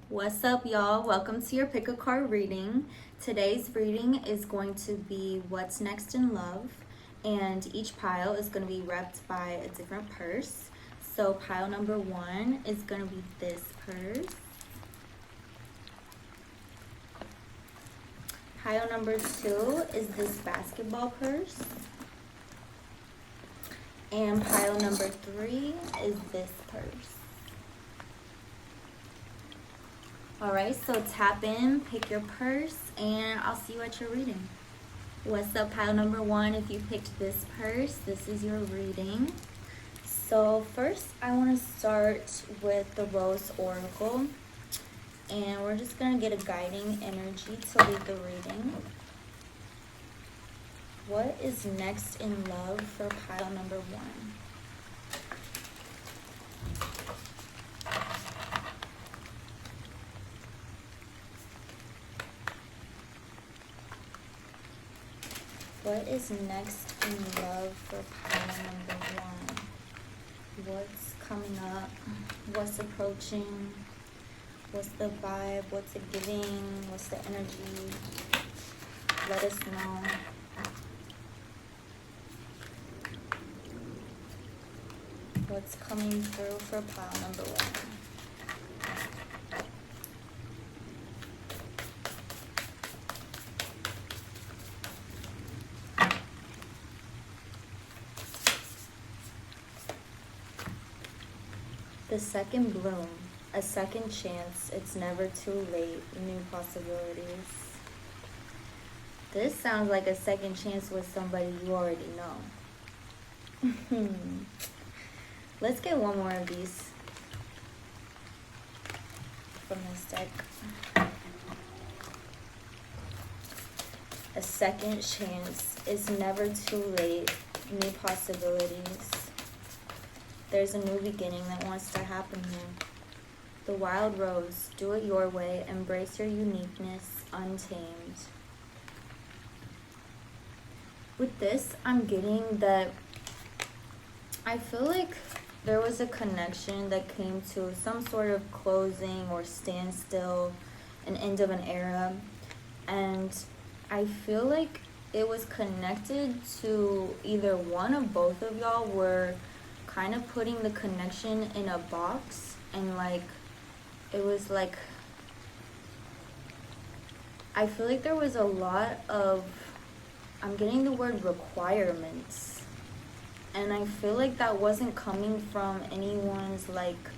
What's up, y'all? Welcome to your pick a card reading. Today's reading is going to be what's next in love, and each pile is going to be repped by a different purse. So pile number 1 is going to be this purse. Pile number 2 is this basketball purse. And pile number 3 is this purse. Alright, so tap in, pick your purse, and I'll see you at your reading. What's up, pile number 1? If you picked this purse, this is your reading. So first, I want to start with the Rose Oracle. And we're just going to get a guiding energy to lead the reading. What is next in love for pile number 1? What is next in love for pile number 1? What's coming up? What's approaching? What's the vibe? What's it giving? What's the energy? Let us know. What's coming through for pile number 1? The second bloom, a second chance, it's never too late, new possibilities. This sounds like a second chance with somebody you already know. Let's get one more of these from this deck. A second chance, it's never too late, new possibilities. There's a new beginning that wants to happen here. The wild rose, do it your way, embrace your uniqueness, untamed. With this, I'm getting that I feel like there was a connection that came to some sort of closing or standstill, an end of an era. And I feel like it was connected to either one or both of y'all were kind of putting the connection in a box, and like it was like I feel like there was a lot of, I'm getting the word requirements, and I feel like that wasn't coming from anyone's like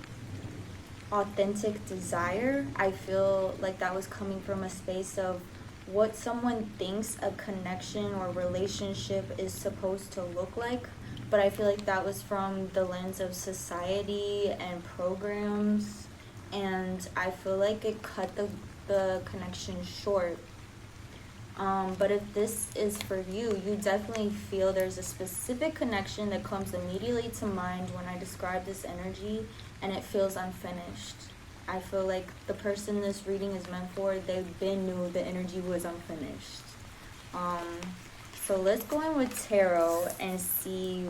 authentic desire. I feel like that was coming from a space of what someone thinks a connection or relationship is supposed to look like. But I feel like that was from the lens of society and programs, and I feel like it cut the connection short. But if this is for you, you definitely feel there's a specific connection that comes immediately to mind when I describe this energy, and it feels unfinished. I feel like the person this reading is meant for, they've been knew the energy was unfinished. So let's go in with tarot and see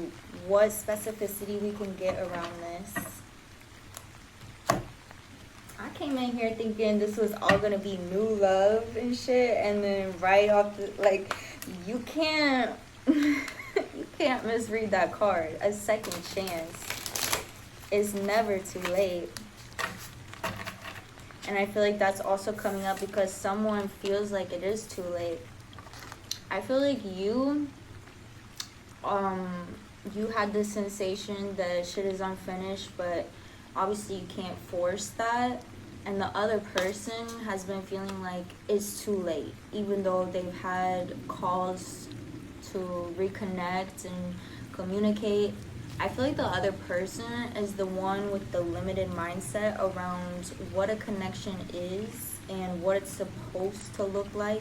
what specificity we can get around this. I came in here thinking this was all going to be new love and shit, and then right off the, like, you can't you can't misread that card. A second chance is never too late. And I feel like that's also coming up because someone feels like it is too late. I feel like you had this sensation that shit is unfinished, but obviously you can't force that. And the other person has been feeling like it's too late, even though they've had calls to reconnect and communicate. I feel like the other person is the one with the limited mindset around what a connection is and what it's supposed to look like.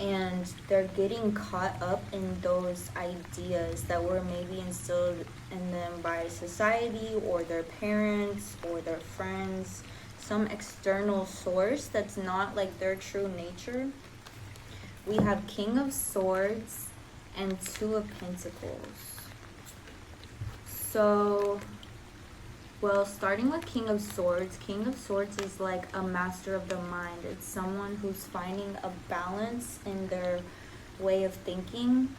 And they're getting caught up in those ideas that were maybe instilled in them by society or their parents or their friends, some external source that's not like their true nature. We have King of Swords and Two of Pentacles. So Well, starting with King of Swords. King of Swords is like a master of the mind. It's someone who's finding a balance in their way of thinking.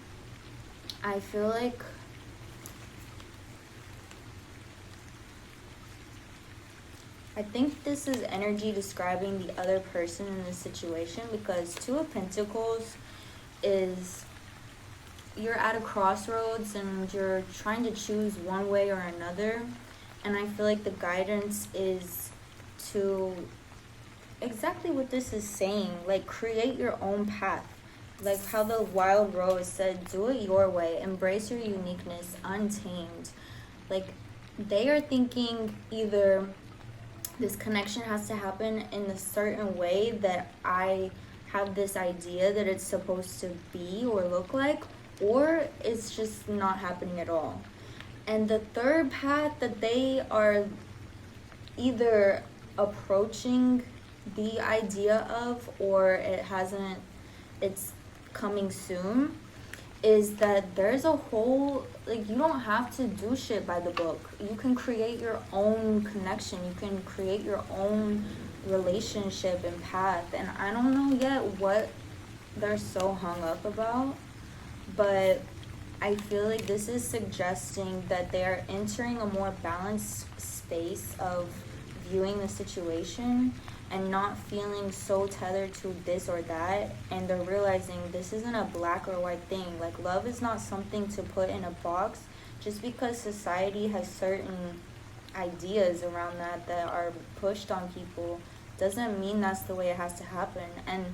I feel like I think this is energy describing the other person in the situation, because Two of Pentacles is you're at a crossroads and you're trying to choose one way or another. And I feel like the guidance is to exactly what this is saying, like create your own path. Like how the Wild Rose said, do it your way, embrace your uniqueness, untamed. Like they are thinking either this connection has to happen in a certain way that I have this idea that it's supposed to be or look like, or it's just not happening at all. And the third path that they are either approaching the idea of, or it's coming soon, is that there's a whole, like, you don't have to do shit by the book. You can create your own connection. You can create your own relationship and path. And I don't know yet what they're so hung up about, but I feel like this is suggesting that they are entering a more balanced space of viewing the situation and not feeling so tethered to this or that. And they're realizing this isn't a black or white thing. Like, love is not something to put in a box. Just because society has certain ideas around that are pushed on people doesn't mean that's the way it has to happen. And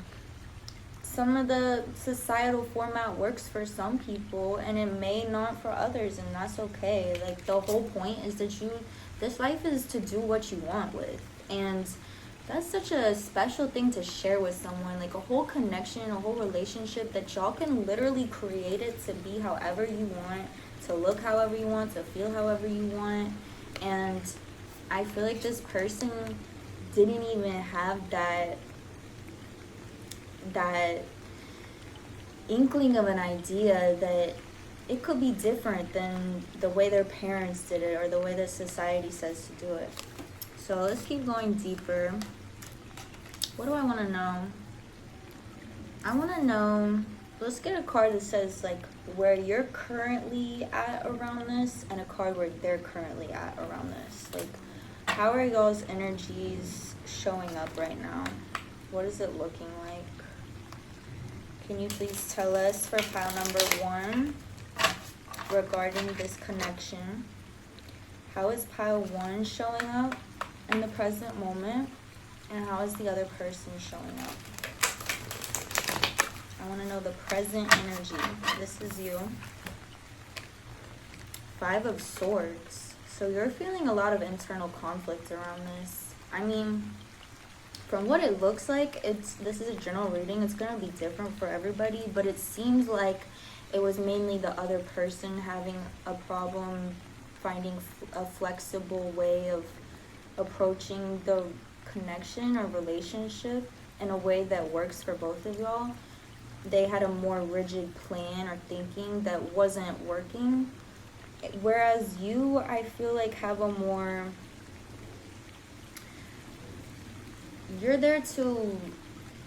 some of the societal format works for some people and it may not for others, and that's okay. Like, the whole point is that this life is to do what you want with, and that's such a special thing to share with someone. Like a whole connection, a whole relationship that y'all can literally create it to be however you want, to look however you want, to feel however you want. And I feel like this person didn't even have that inkling of an idea that it could be different than the way their parents did it or the way that society says to do it. So let's keep going deeper. What do I want to know? I want to know, let's get a card that says like where you're currently at around this, and a card where they're currently at around this. Like, how are y'all's energies showing up right now? What is it looking like? Can you please tell us for pile number 1 regarding this connection? How is pile 1 showing up in the present moment? And how is the other person showing up? I want to know the present energy. This is you. 5 of Swords. So you're feeling a lot of internal conflict around this. I mean, from what it looks like, this is a general reading. It's going to be different for everybody, but it seems like it was mainly the other person having a problem finding a flexible way of approaching the connection or relationship in a way that works for both of y'all. They had a more rigid plan or thinking that wasn't working, whereas you, I feel like, have a more, you're there to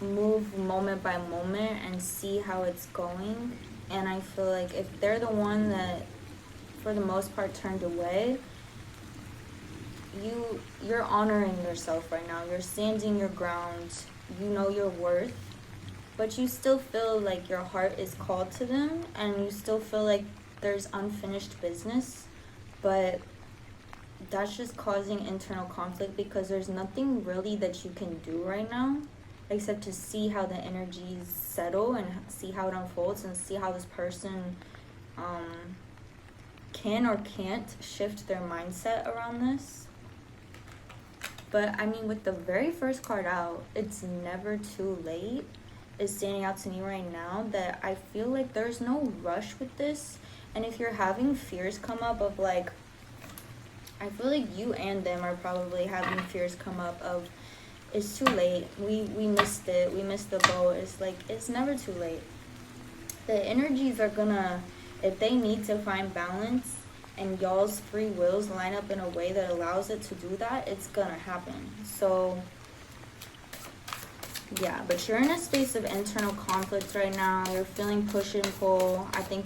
move moment by moment and see how it's going. And I feel like if they're the one that for the most part turned away, you're honoring yourself right now. You're standing your ground. You know your worth, but you still feel like your heart is called to them, and you still feel like there's unfinished business. But that's just causing internal conflict because there's nothing really that you can do right now except to see how the energies settle and see how it unfolds and see how this person can or can't shift their mindset around this. But I mean, with the very first card out, it's never too late, is standing out to me right now, that I feel like there's no rush with this. And if you're having fears come up of like, I feel like you and them are probably having fears come up of, it's too late, we missed it, we missed the boat. It's like, it's never too late. The energies are gonna, if they need to find balance, and y'all's free wills line up in a way that allows it to do that, it's gonna happen. So yeah, but you're in a space of internal conflict right now. You're feeling push and pull. I feel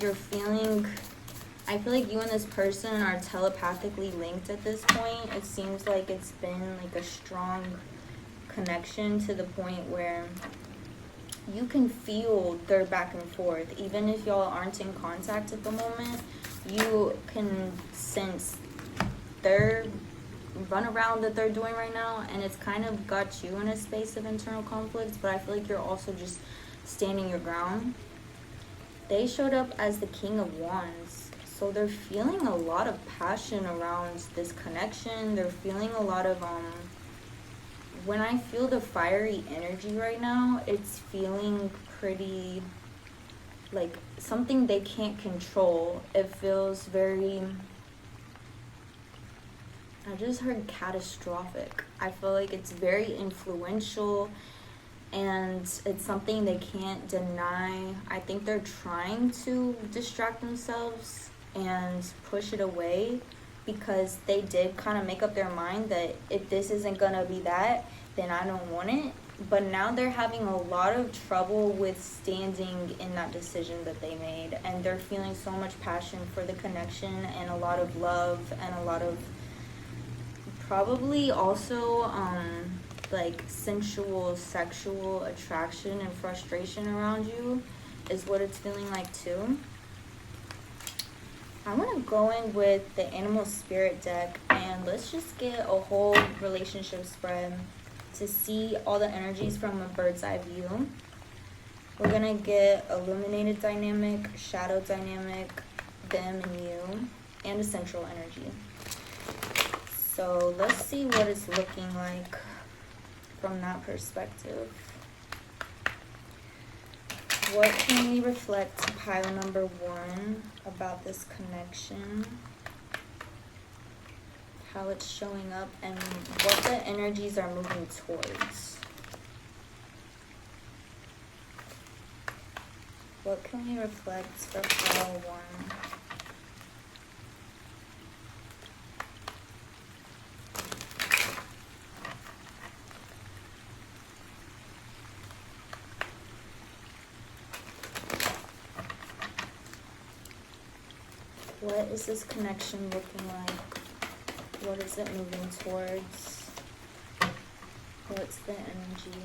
like you and this person are telepathically linked at this point. It seems like it's been like a strong connection to the point where you can feel their back and forth. Even if y'all aren't in contact at the moment, you can sense their runaround that they're doing right now, and it's kind of got you in a space of internal conflict, but I feel like you're also just standing your ground. They showed up as the King of Wands, so they're feeling a lot of passion around this connection. They're feeling a lot of when I feel the fiery energy right now, it's feeling pretty like something they can't control. It feels very, I just heard catastrophic. I feel like it's very influential and it's something they can't deny. I think they're trying to distract themselves and push it away because they did kind of make up their mind that if this isn't gonna be that, then I don't want it. But now they're having a lot of trouble with standing in that decision that they made, and they're feeling so much passion for the connection and a lot of love and a lot of probably also like sensual, sexual attraction and frustration around you is what it's feeling like too. I want to go in with the Animal Spirit deck and let's just get a whole relationship spread to see all the energies from a bird's eye view. We're going to get illuminated dynamic, shadow dynamic, them and you, and a central energy. So let's see what it's looking like from that perspective. What can we reflect to pile number 1 about this connection? How it's showing up and what the energies are moving towards. What can we reflect for pile 1? What is this connection looking like? What is it moving towards? What's the energy?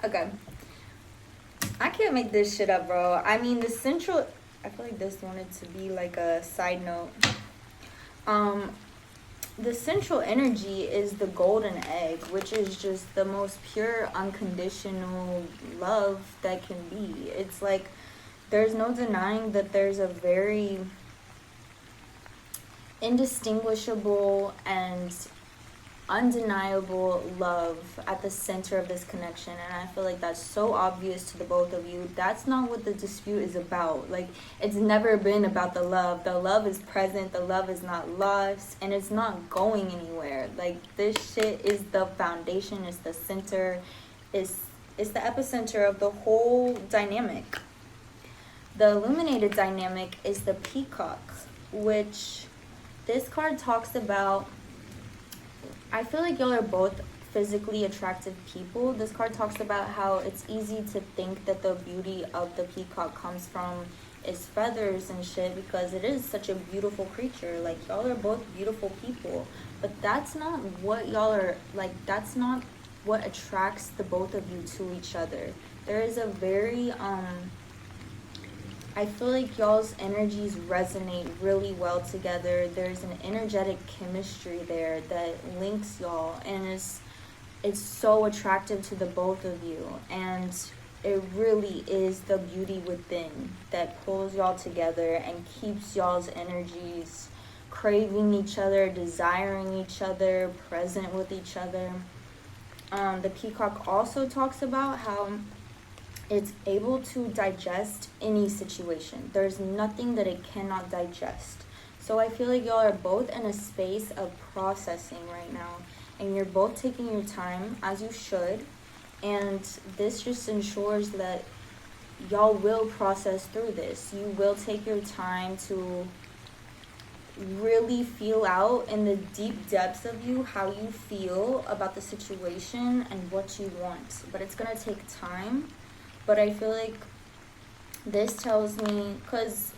Okay. I can't make this shit up, bro. I mean, the central... I feel like this wanted to be like a side note. The central energy is the golden egg, which is just the most pure, unconditional love that can be. It's like, there's no denying that there's a very indistinguishable and undeniable love at the center of this connection, and I feel like that's so obvious to the both of you. That's not what the dispute is about. Like, it's never been about the love. The love is present, the love is not lost, and it's not going anywhere. Like, this shit is the foundation, it's the center, it's the epicenter of the whole dynamic. The illuminated dynamic is the peacock, which this card talks about. I feel like y'all are both physically attractive people. This card talks about how it's easy to think that the beauty of the peacock comes from its feathers and shit, because it is such a beautiful creature. Like, y'all are both beautiful people, but that's not what y'all are, like, that's not what attracts the both of you to each other. There is a very I feel like y'all's energies resonate really well together. There's an energetic chemistry there that links y'all, and it's so attractive to the both of you, and it really is the beauty within that pulls y'all together and keeps y'all's energies craving each other, desiring each other, present with each other. The peacock also talks about how it's able to digest any situation. There's nothing that it cannot digest. So I feel like y'all are both in a space of processing right now, and you're both taking your time, as you should, and this just ensures that y'all will process through this. You will take your time to really feel out in the deep depths of you how you feel about the situation and what you want. But it's gonna take time. But I feel like this tells me, because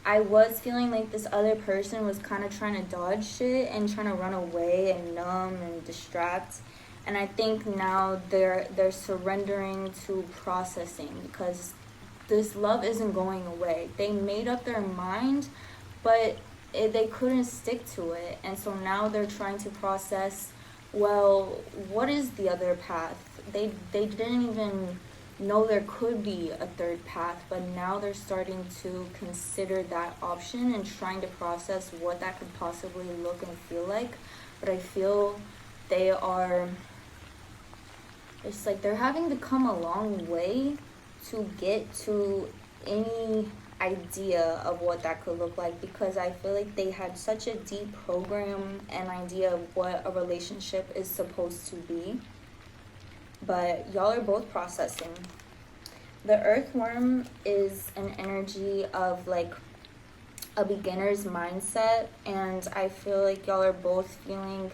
I was feeling like this other person was kind of trying to dodge shit and trying to run away and numb and distract. And I think now they're surrendering to processing, because this love isn't going away. They made up their mind, but they couldn't stick to it. And so now they're trying to process, well, what is the other path? They didn't even know there could be a third path, but now they're starting to consider that option and trying to process what that could possibly look and feel like. But I feel they are, it's like they're having to come a long way to get to any idea of what that could look like, because I feel like they had such a deep program and idea of what a relationship is supposed to be. But y'all are both processing. The earthworm is an energy of like a beginner's mindset, and I feel like y'all are both feeling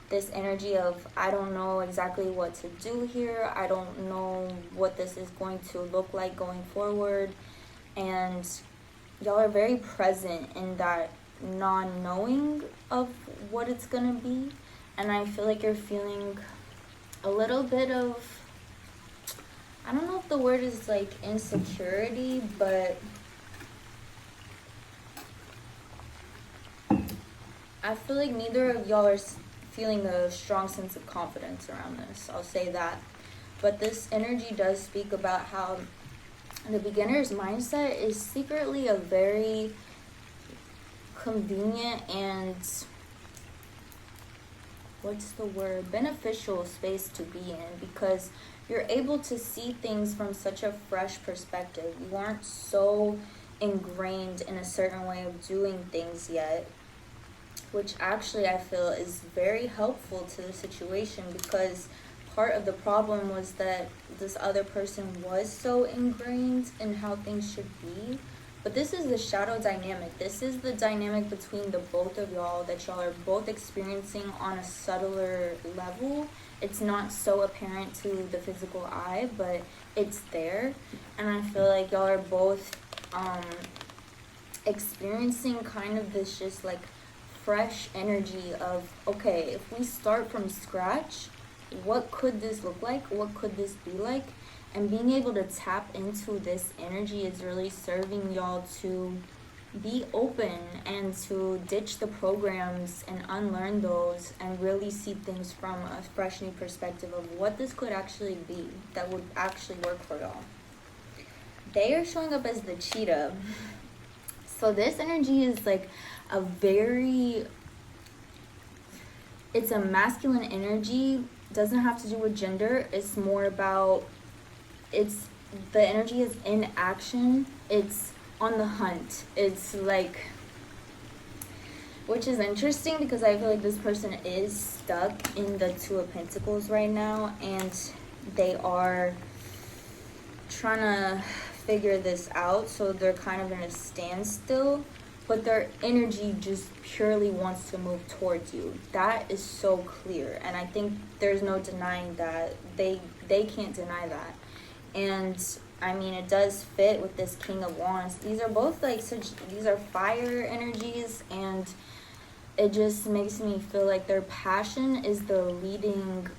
this energy of, I don't know exactly what to do here. I don't know what this is going to look like going forward. And y'all are very present in that non-knowing of what it's gonna be. And I feel like you're feeling a little bit of, I don't know if the word is like insecurity, but I feel like neither of y'all are feeling a strong sense of confidence around this. I'll say that. But this energy does speak about how the beginner's mindset is secretly a very convenient and, what's the word, beneficial space to be in, because you're able to see things from such a fresh perspective. You aren't so ingrained in a certain way of doing things yet, which actually I feel is very helpful to the situation, because part of the problem was that this other person was so ingrained in how things should be. But this is the shadow dynamic. This is the dynamic between the both of y'all that y'all are both experiencing on a subtler level. It's not so apparent to the physical eye, but it's there. And I feel like y'all are both experiencing kind of this just like fresh energy of, okay, if we start from scratch, what could this look like? What could this be like? And being able to tap into this energy is really serving y'all to be open and to ditch the programs and unlearn those and really see things from a fresh new perspective of what this could actually be that would actually work for y'all. They are showing up as the cheetah. So this energy is like a very, it's a masculine energy. Doesn't have to do with gender. It's more about, it's, the energy is in action. It's on the hunt. It's like, which is interesting because I feel like this person is stuck in the Two of Pentacles right now, and they are trying to figure this out. So they're kind of in a standstill, but their energy just purely wants to move towards you. That is so clear, and I think there's no denying that. They can't deny that. And I mean, it does fit with this King of Wands. These are both like such, these are fire energies, and it just makes me feel like their passion is the leading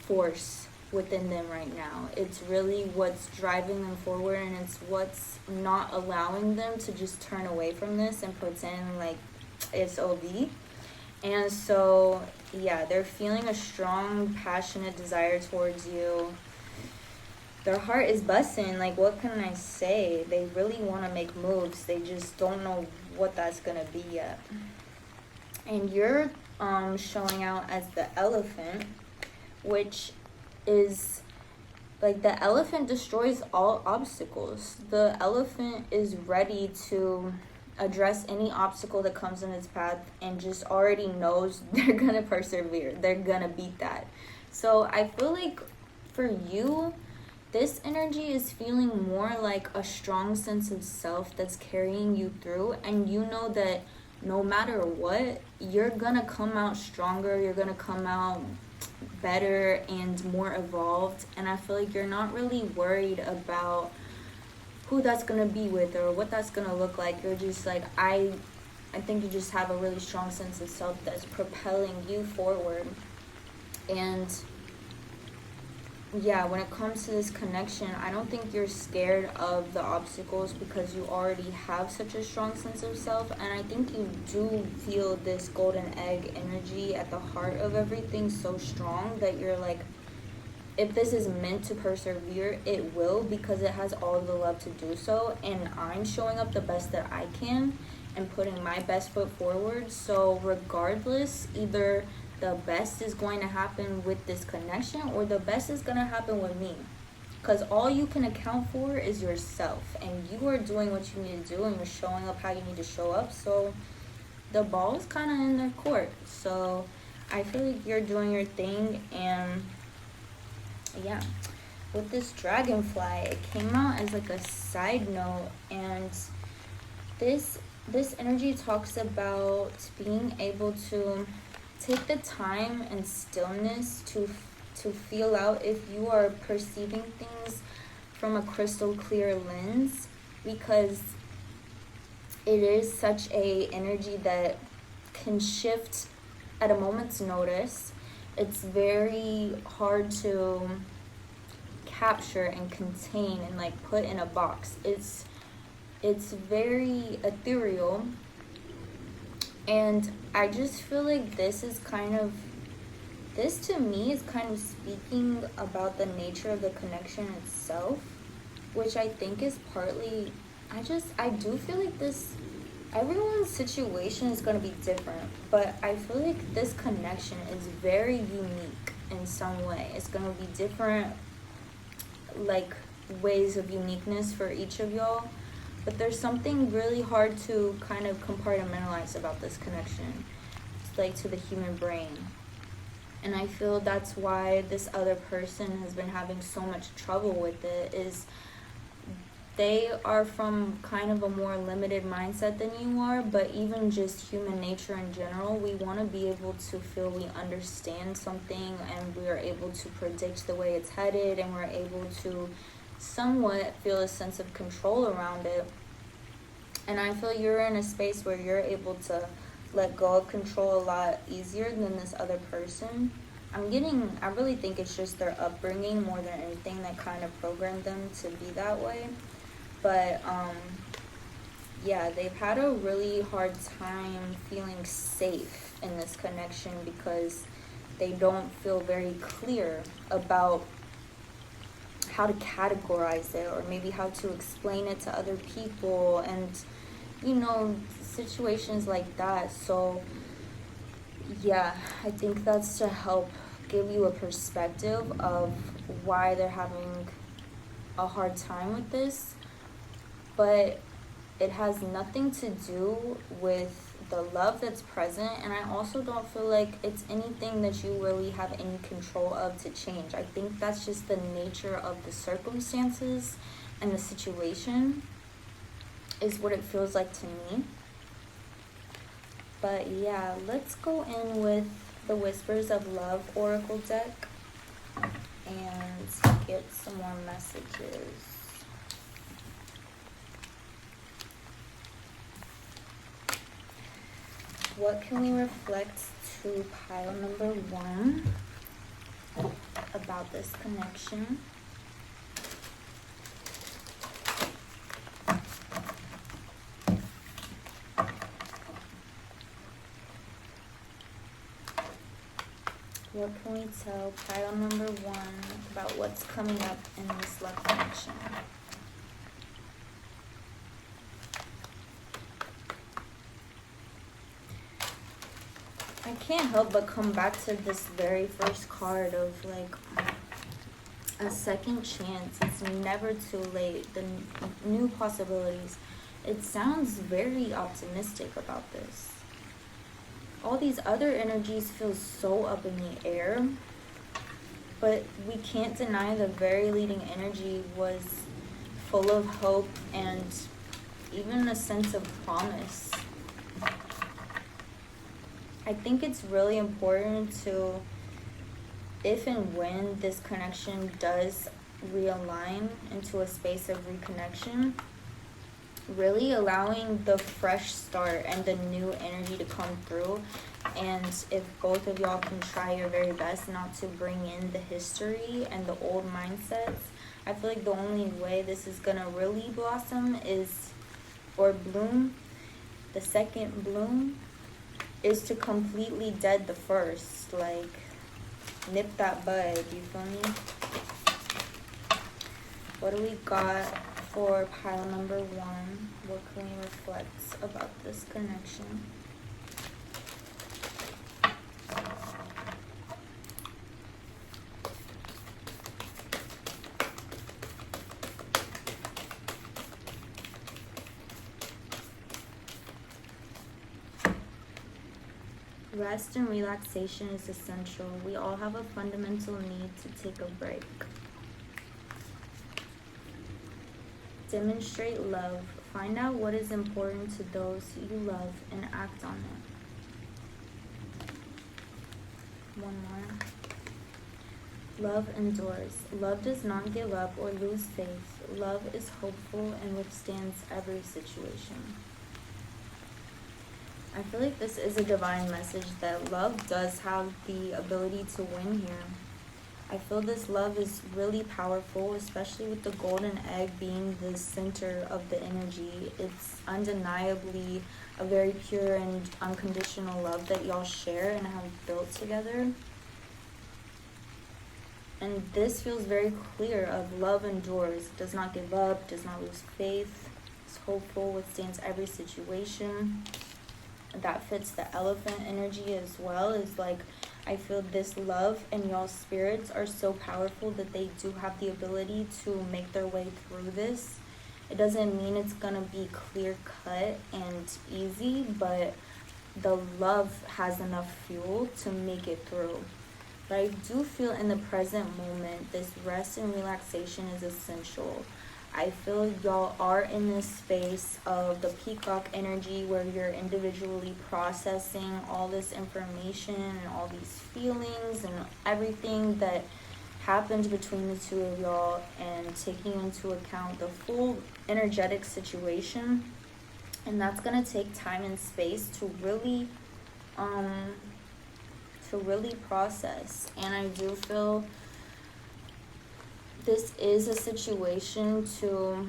force within them right now. It's really what's driving them forward, and it's what's not allowing them to just turn away from this and pretend like it's OV. And so yeah, they're feeling a strong, passionate desire towards you. Their heart is busting. Like, what can I say? They really want to make moves. They just don't know what that's gonna be yet. And you're showing out as the elephant, which is like the elephant destroys all obstacles. The elephant is ready to address any obstacle that comes in its path and just already knows they're gonna persevere. They're gonna beat that. So I feel like for you, this energy is feeling more like a strong sense of self that's carrying you through, and you know that no matter what, you're gonna come out stronger, you're gonna come out better and more evolved. And I feel like you're not really worried about who that's gonna be with or what that's gonna look like. You're just like, I think you just have a really strong sense of self that's propelling you forward. And yeah, when it comes to this connection, I don't think you're scared of the obstacles because you already have such a strong sense of self. And I think you do feel this golden egg energy at the heart of everything so strong that you're like, if this is meant to persevere, it will, because it has all the love to do so. And I'm showing up the best that I can and putting my best foot forward. So regardless, either the best is going to happen with this connection or the best is going to happen with me, because all you can account for is yourself, and you are doing what you need to do and you're showing up how you need to show up. So the ball is kind of in their court. So I feel like you're doing your thing. And yeah, with this dragonfly, it came out as like a side note, and this energy talks about being able to take the time and stillness to feel out if you are perceiving things from a crystal clear lens, because it is such a energy that can shift at a moment's notice. It's very hard to capture and contain and like put in a box. It's very ethereal. And I just feel like this to me is kind of speaking about the nature of the connection itself, which I think is partly, I do feel like everyone's situation is going to be different, but I feel like this connection is very unique in some way. It's going to be different, like, ways of uniqueness for each of y'all. But there's something really hard to kind of compartmentalize about this connection. It's like to the human brain. And I feel that's why this other person has been having so much trouble with it, is they are from kind of a more limited mindset than you are. But even just human nature in general, we want to be able to feel we understand something and we are able to predict the way it's headed, and we're able to somewhat feel a sense of control around it. And I feel you're in a space where you're able to let go of control a lot easier than this other person. I really think it's just their upbringing more than anything that kind of programmed them to be that way. But yeah, they've had a really hard time feeling safe in this connection because they don't feel very clear about how to categorize it, or maybe how to explain it to other people, and situations like that. So yeah, I think that's to help give you a perspective of why they're having a hard time with this. But it has nothing to do with the love that's present, and I also don't feel like it's anything that you really have any control of to change. I think that's just the nature of the circumstances and the situation is what it feels like to me. But yeah, let's go in with the Whispers of Love Oracle deck and get some more messages. What can we reflect to pile number 1 about this connection? What can we tell pile number 1 about what's coming up in this love connection? I can't help but come back to this very first card of like a second chance. It's never too late. The new possibilities. It sounds very optimistic about this. All these other energies feel so up in the air, but we can't deny the very leading energy was full of hope and even a sense of promise. I think it's really important to, if and when this connection does realign into a space of reconnection, really allowing the fresh start and the new energy to come through. And if both of y'all can try your very best not to bring in the history and the old mindsets, I feel like the only way this is gonna really blossom is, or bloom, the second bloom, is to completely dead the first. Like, nip that bud, you feel me? What do we got for pile number 1? What can we reflect about this connection? Rest and relaxation is essential. We all have a fundamental need to take a break. Demonstrate love. Find out what is important to those you love and act on it. One more. Love endures. Love does not give up or lose faith. Love is hopeful and withstands every situation. I feel like this is a divine message that love does have the ability to win here. I feel this love is really powerful, especially with the golden egg being the center of the energy. It's undeniably a very pure and unconditional love that y'all share and have built together. And this feels very clear of love endures, does not give up, does not lose faith, is hopeful, withstands every situation. That fits the elephant energy as well. Is like, I feel this love and y'all's spirits are so powerful that they do have the ability to make their way through this. It doesn't mean it's gonna be clear cut and easy, but the love has enough fuel to make it through. But I do feel in the present moment, this rest and relaxation is essential. I feel y'all are in this space of the peacock energy where you're individually processing all this information and all these feelings and everything that happened between the two of y'all, and taking into account the full energetic situation. And that's going to take time and space to really process. And I do feel this is a situation to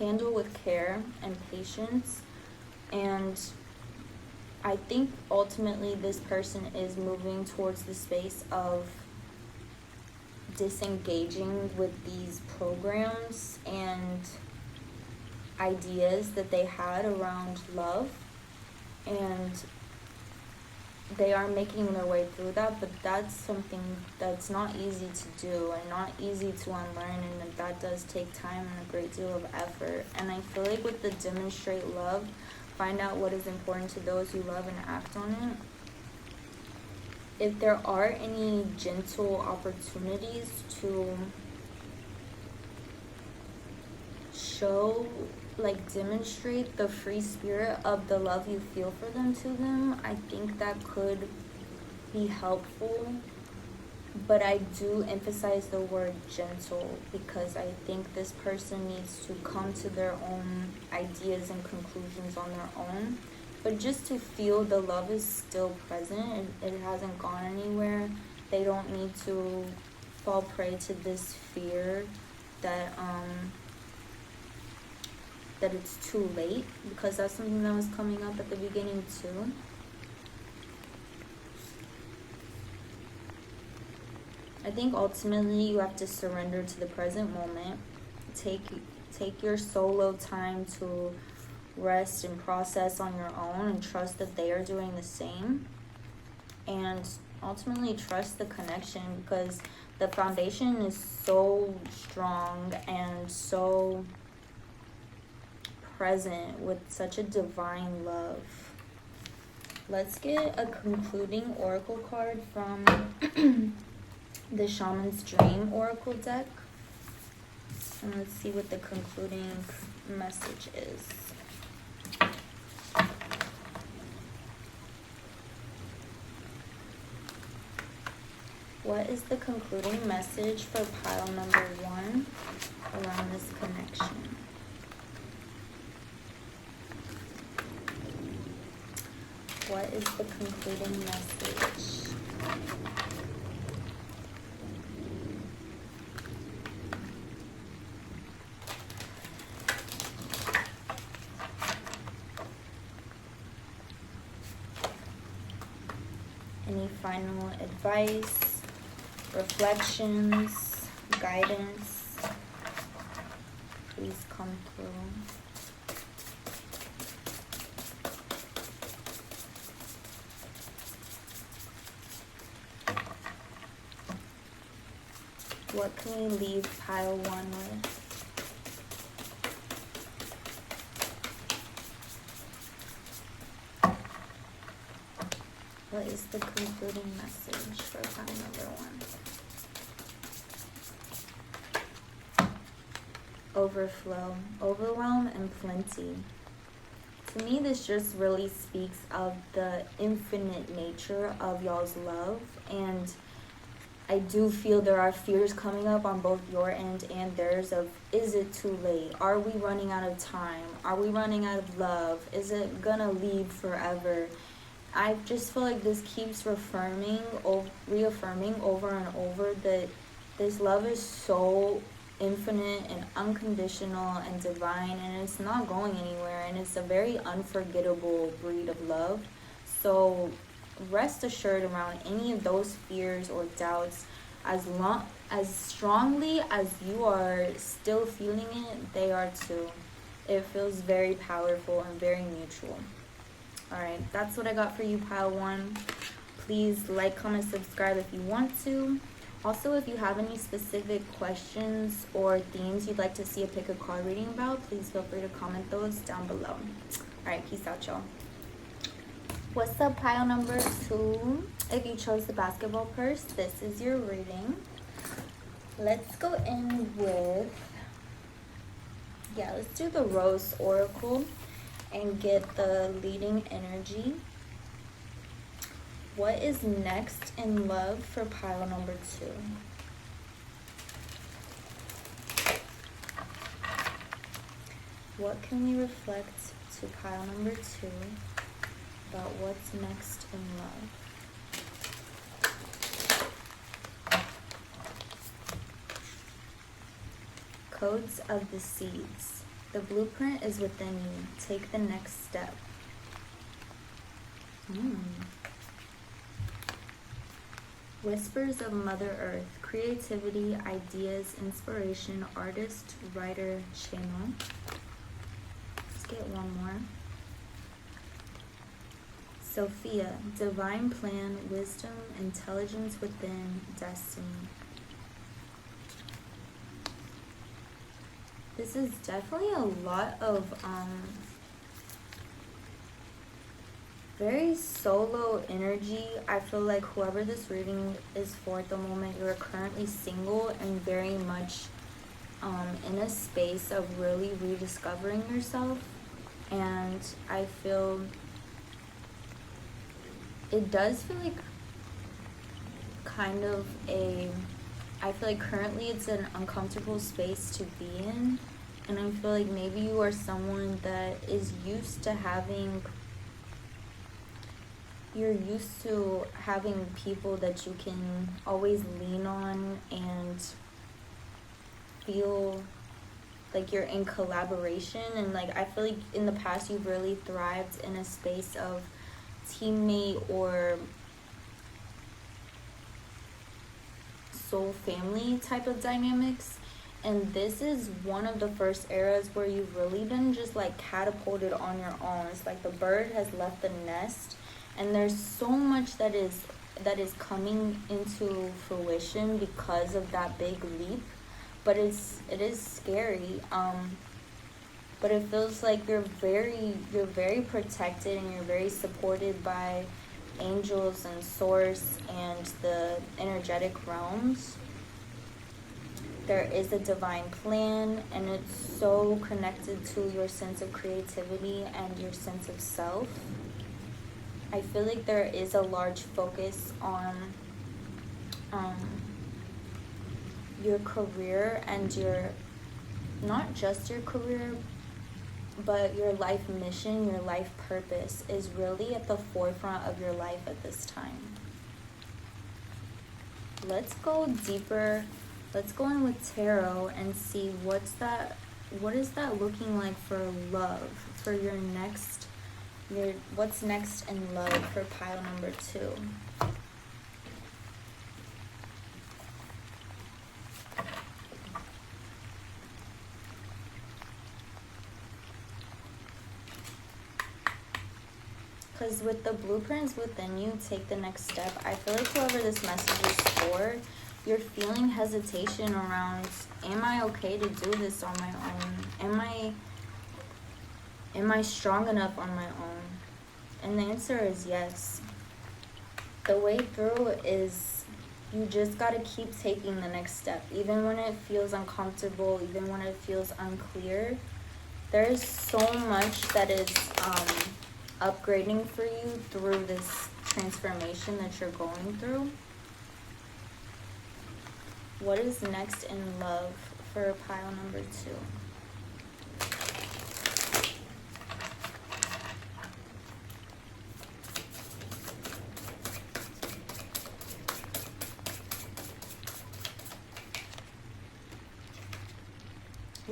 handle with care and patience. And I think ultimately this person is moving towards the space of disengaging with these programs and ideas that they had around love. And they are making their way through that, but that's something that's not easy to do and not easy to unlearn, and that does take time and a great deal of effort. And I feel like with the demonstrate love, find out what is important to those you love and act on it. If there are any gentle opportunities to show, like, demonstrate the free spirit of the love you feel for them to them, I think that could be helpful. But I do emphasize the word gentle because I think this person needs to come to their own ideas and conclusions on their own. But just to feel the love is still present and it hasn't gone anywhere. They don't need to fall prey to this fear that it's too late, because that's something that was coming up at the beginning too. I think ultimately you have to surrender to the present moment. Take your solo time to rest and process on your own and trust that they are doing the same. And ultimately trust the connection, because the foundation is so strong and so present with such a divine love. Let's get a concluding oracle card from the Shaman's Dream Oracle deck. And let's see what the concluding message is. What is the concluding message for pile number 1 around this connection? What is the concluding message? Any final advice, reflections, guidance? Please come through. What can we leave pile 1 with? What is the concluding message for pile number 1? Overflow, overwhelm, and plenty. To me, this just really speaks of the infinite nature of y'all's love, and I do feel there are fears coming up on both your end and theirs of, is it too late? Are we running out of time? Are we running out of love? Is it gonna leave forever? I just feel like this keeps reaffirming over and over that this love is so infinite and unconditional and divine, and it's not going anywhere, and it's a very unforgettable breed of love. So rest assured around any of those fears or doubts, as strongly as you are still feeling it, they are too. It feels very powerful and very mutual. Alright, that's what I got for you, pile 1. Please like, comment, subscribe if you want to. Also, if you have any specific questions or themes you'd like to see a pick a card reading about, please feel free to comment those down below. Alright, peace out, y'all. What's up, pile number 2? If you chose the basketball purse, this is your reading. Let's go in with, let's do the Rose Oracle and get the leading energy. What is next in love for pile number 2? What can we reflect to pile number 2 about what's next in love? Codes of the Seeds. The blueprint is within you. Take the next step. Whispers of Mother Earth. Creativity, ideas, inspiration, artist, writer, channel. Let's get one more. Sophia. Divine plan, wisdom, intelligence within, destiny. This is definitely a lot of very solo energy. I feel like whoever this reading is for at the moment, you're currently single and very much in a space of really rediscovering yourself. And I feel it does feel like kind of I feel like currently it's an uncomfortable space to be in, and I feel like maybe you are someone that is used to having people that you can always lean on and feel like you're in collaboration. And like I feel like in the past you've really thrived in a space of teammate or soul family type of dynamics, And this is one of the first eras where you've really been just like catapulted on your own. It's like the bird has left the nest, and there's so much that is coming into fruition because of that big leap. But it is scary. But it feels like you're very protected, and you're very supported by angels and source and the energetic realms. There is a divine plan, and it's so connected to your sense of creativity and your sense of self. I feel like there is a large focus on your career, and your, not just your career, but your life mission, your life purpose is really at the forefront of your life at this time. Let's go deeper. Let's go in with tarot and see what is that looking like for love, for your next, what's next in love for pile number 2. Because with the blueprints within you, take the next step. I feel like whoever this message is for, you're feeling hesitation around, am I okay to do this on my own? Am I strong enough on my own? And the answer is yes. The way through is you just got to keep taking the next step. Even when it feels uncomfortable, even when it feels unclear, there is so much that is upgrading for you through this transformation that you're going through. What is next in love for pile number 2?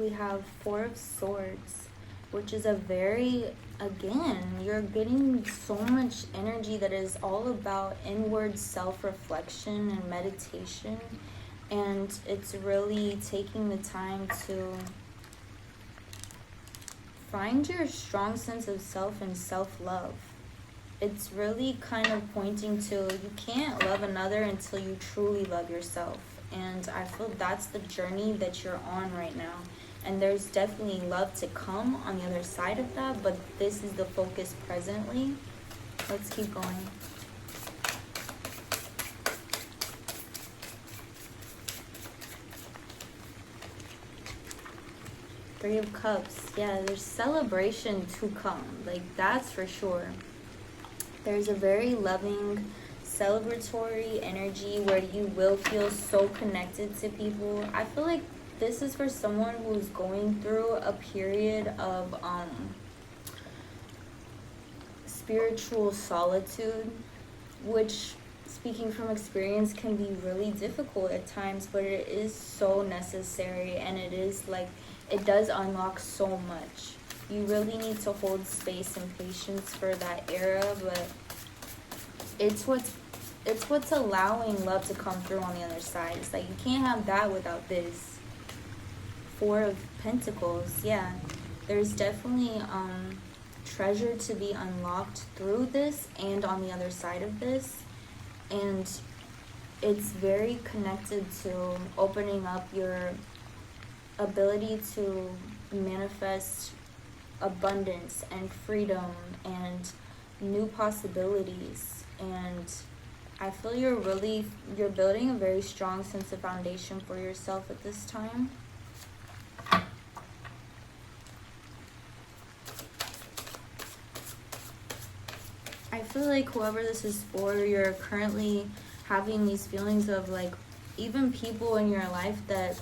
We have 4 of Swords, which is a very, again, you're getting so much energy that is all about inward self-reflection and meditation. And it's really taking the time to find your strong sense of self and self-love. It's really kind of pointing to you can't love another until you truly love yourself. And I feel that's the journey that you're on right now. And there's definitely love to come on the other side of that, but this is the focus presently. Let's keep going. Three of Cups. Yeah, there's celebration to come. Like, that's for sure. There's a very loving, celebratory energy where you will feel so connected to people. I feel like this is for someone who's going through a period of spiritual solitude, which, speaking from experience, can be really difficult at times, but it is so necessary, and it is like, it does unlock so much. You really need to hold space and patience for that era, but it's what's allowing love to come through on the other side. It's like you can't have that without this. 4 of Pentacles. Yeah, there's definitely treasure to be unlocked through this and on the other side of this, and it's very connected to opening up your ability to manifest abundance and freedom and new possibilities. And I feel you're building a very strong sense of foundation for yourself at this time. I feel like whoever this is for, you're currently having these feelings of like, even people in your life that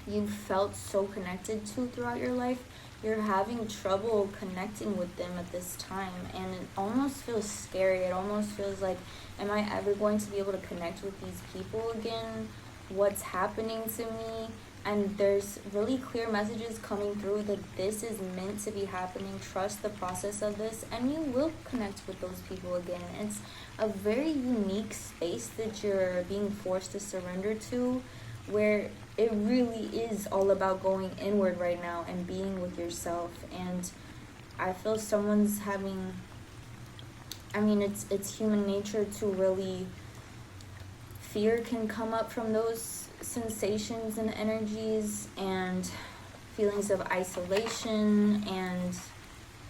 you've felt so connected to throughout your life, you're having trouble connecting with them at this time, and it almost feels scary. It almost feels like, am I ever going to be able to connect with these people again? What's happening to me? And there's really clear messages coming through that this is meant to be happening. Trust the process of this, and you will connect with those people again. It's a very unique space that you're being forced to surrender to, where it really is all about going inward right now and being with yourself. And I feel someone's having, I mean, it's human nature to really, fear can come up from those sensations and energies, and feelings of isolation and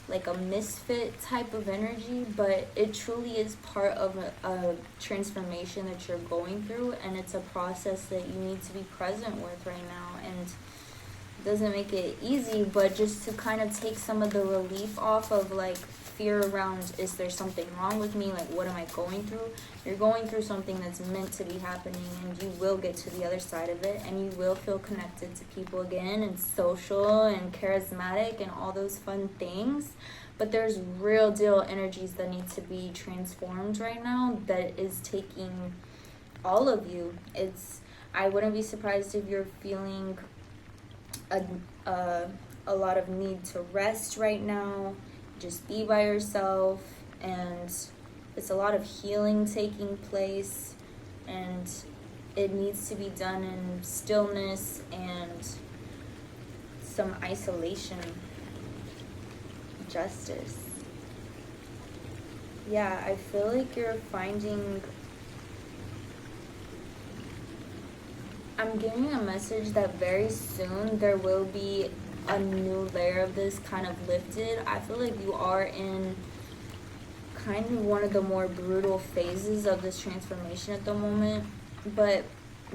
like a misfit type of energy, but it truly is part of a transformation that you're going through, and it's a process that you need to be present with right now. And it doesn't make it easy, but just to kind of take some of the relief off of like fear around, is there something wrong with me, like what am I going through? You're going through something that's meant to be happening, and you will get to the other side of it, and you will feel connected to people again, and social and charismatic and all those fun things. But there's real deal energies that need to be transformed right now that is taking all of you. I wouldn't be surprised if you're feeling a lot of need to rest right now, just be by yourself, and it's a lot of healing taking place, and it needs to be done in stillness and some isolation. Justice. Yeah, I feel like you're finding, I'm getting a message that very soon there will be a new layer of this kind of lifted. I feel like you are in kind of one of the more brutal phases of this transformation at the moment, but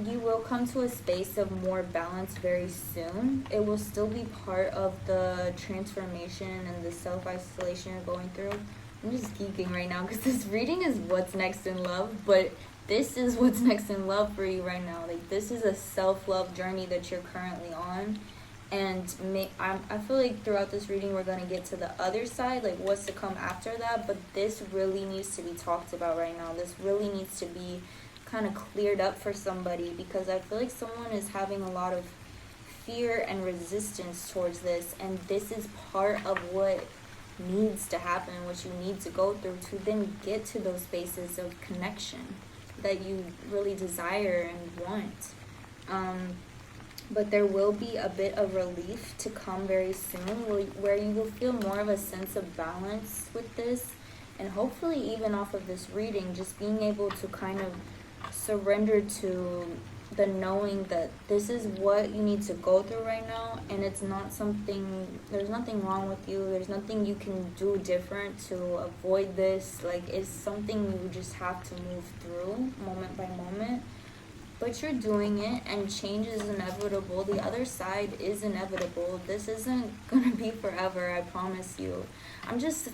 you will come to a space of more balance very soon. It will still be part of the transformation and the self-isolation you're going through. I'm just geeking right now because this reading is what's next in love, but this is what's next in love for you right now. Like, this is a self-love journey that you're currently on. And I feel like throughout this reading we're going to get to the other side, like what's to come after that, but this really needs to be talked about right now. This really needs to be kind of cleared up for somebody, because I feel like someone is having a lot of fear and resistance towards this, and this is part of what needs to happen, what you need to go through to then get to those spaces of connection that you really desire and want. But there will be a bit of relief to come very soon, where you will feel more of a sense of balance with this, and hopefully even off of this reading, just being able to kind of surrender to the knowing that this is what you need to go through right now, and it's not something, there's nothing wrong with you, there's nothing you can do different to avoid this. Like, it's something you just have to move through moment by moment, but you're doing it, and change is inevitable. The other side is inevitable. This isn't gonna be forever, I promise you.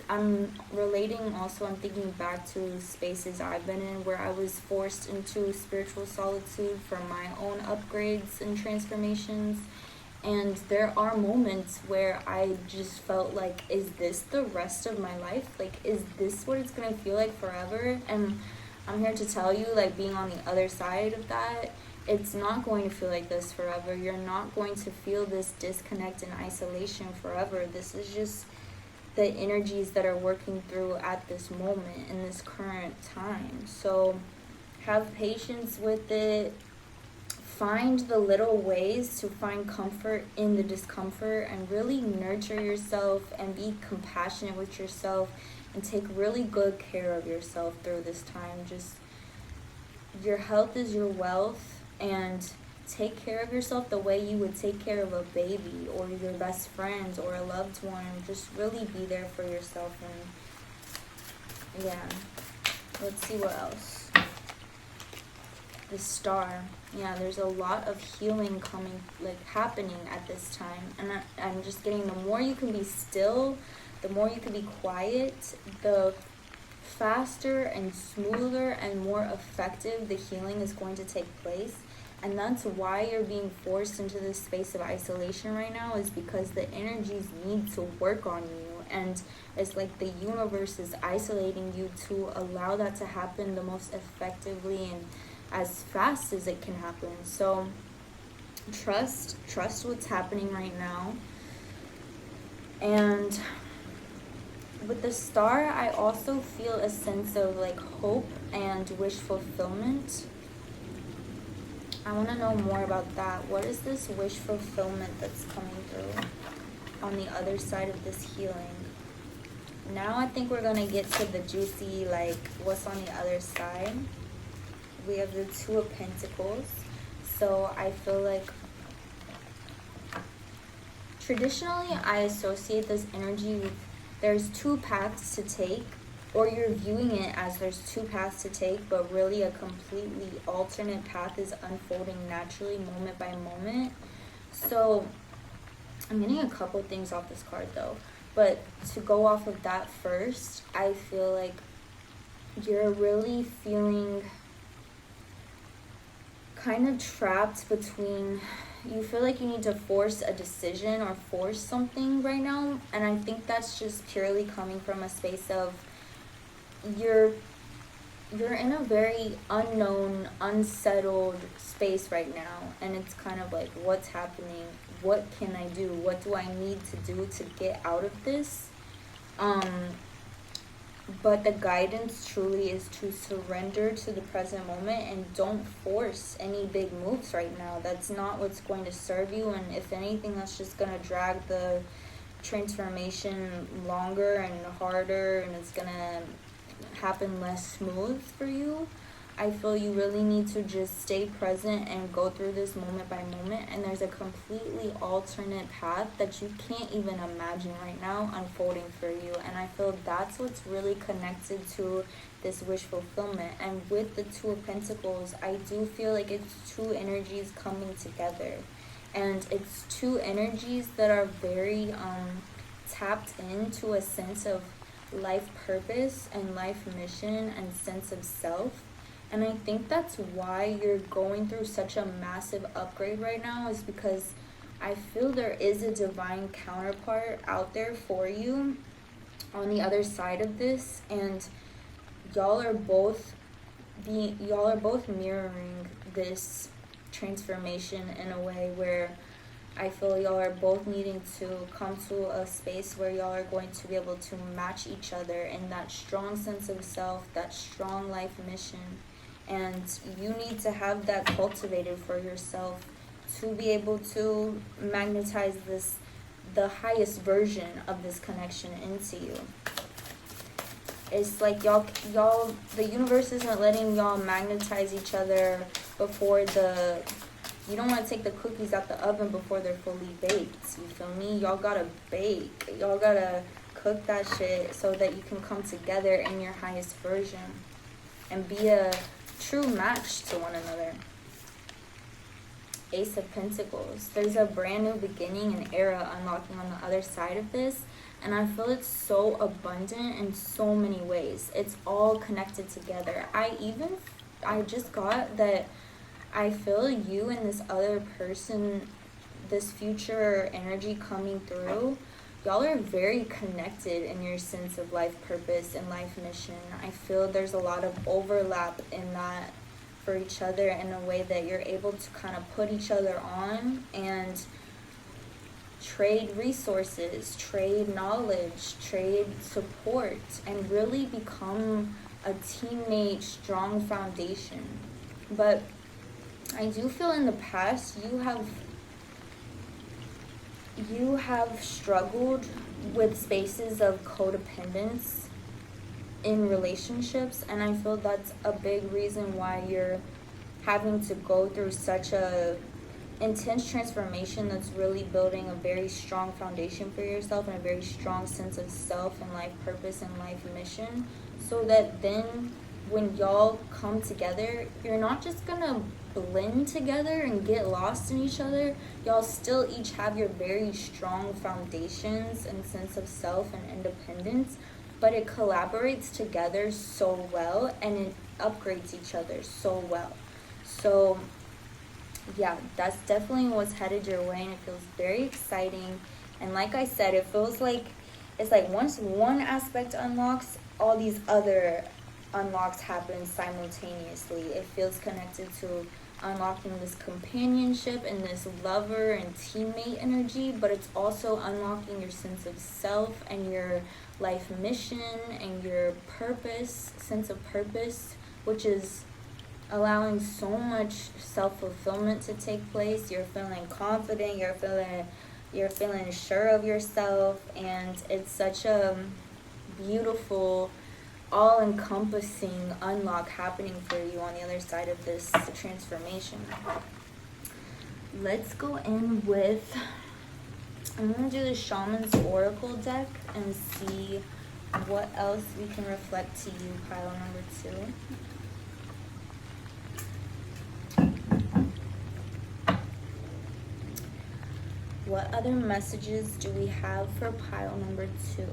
I'm relating also, I'm thinking back to spaces I've been in where I was forced into spiritual solitude for my own upgrades and transformations. And there are moments where I just felt like, is this the rest of my life? Like, is this what it's gonna feel like forever? And I'm here to tell you, like, being on the other side of that, it's not going to feel like this forever. You're not going to feel this disconnect and isolation forever. This is just the energies that are working through at this moment in this current time. So have patience with it. Find the little ways to find comfort in the discomfort, and really nurture yourself and be compassionate with yourself, and take really good care of yourself through this time. Just, your health is your wealth, and take care of yourself the way you would take care of a baby or your best friend or a loved one. Just really be there for yourself. And yeah, let's see what else. The Star. Yeah, there's a lot of healing happening at this time, and I'm just getting, the more you can be still, the more you can be quiet, the faster and smoother and more effective the healing is going to take place. And that's why you're being forced into this space of isolation right now, is because the energies need to work on you. And it's like the universe is isolating you to allow that to happen the most effectively and as fast as it can happen. So trust what's happening right now. And with the Star, I also feel a sense of like hope and wish fulfillment. I want to know more about that. What is this wish fulfillment that's coming through on the other side of this healing? Now I think we're going to get to the juicy, like, what's on the other side. We have the Two of Pentacles. So I feel like traditionally I associate this energy with there's two paths to take, or you're viewing it as there's two paths to take, but really a completely alternate path is unfolding naturally, moment by moment. So I'm getting a couple things off this card though, but to go off of that first, I feel like you're really feeling kind of trapped between, you feel like you need to force a decision or force something right now, and I think that's just purely coming from a space of you're in a very unknown, unsettled space right now, and it's kind of like, what's happening? What can I do? What do I need to do to get out of this? But the guidance truly is to surrender to the present moment and don't force any big moves right now. That's not what's going to serve you, and if anything, that's just going to drag the transformation longer and harder, and it's going to happen less smooth for you. I feel you really need to just stay present and go through this moment by moment, and there's a completely alternate path that you can't even imagine right now unfolding for you, and I feel that's what's really connected to this wish fulfillment. And with the Two of Pentacles, I do feel like it's two energies coming together, and it's two energies that are very tapped into a sense of life purpose and life mission and sense of self. And I think that's why you're going through such a massive upgrade right now, is because I feel there is a divine counterpart out there for you on the other side of this, and y'all are both mirroring this transformation in a way where I feel y'all are both needing to come to a space where y'all are going to be able to match each other in that strong sense of self, that strong life mission. And you need to have that cultivated for yourself to be able to magnetize the highest version of this connection into you. It's like y'all, the universe isn't letting y'all magnetize each other before you don't want to take the cookies out the oven before they're fully baked. You feel me? Y'all gotta bake. Y'all gotta cook that shit so that you can come together in your highest version and be a true match to one another. Ace of Pentacles. There's a brand new beginning and era unlocking on the other side of this, and I feel it's so abundant in so many ways. It's all connected together. I just got that I feel you and this other person, this future energy coming through, y'all are very connected in your sense of life purpose and life mission. I feel there's a lot of overlap in that for each other in a way that you're able to kind of put each other on and trade resources, trade knowledge, trade support, and really become a teammate, strong foundation. But I do feel in the past you have struggled with spaces of codependence in relationships, and I feel that's a big reason why you're having to go through such a intense transformation that's really building a very strong foundation for yourself and a very strong sense of self and life purpose and life mission, so that then when y'all come together, you're not just gonna blend together and get lost in each other. Y'all still each have your very strong foundations and sense of self and independence, but it collaborates together so well and it upgrades each other so well. So yeah, that's definitely what's headed your way, and it feels very exciting. And like I said, it feels like it's like once one aspect unlocks, all these other unlocks happen simultaneously. It feels connected to unlocking this companionship and this lover and teammate energy, but it's also unlocking your sense of self and your life mission and your purpose, sense of purpose, which is allowing so much self-fulfillment to take place. You're feeling confident, you're feeling sure of yourself, and it's such a beautiful, all-encompassing unlock happening for you on the other side of this transformation. Let's go in with, I'm going to do the Shaman's Oracle deck and see what else we can reflect to you, pile number 2. What other messages do we have for pile number 2?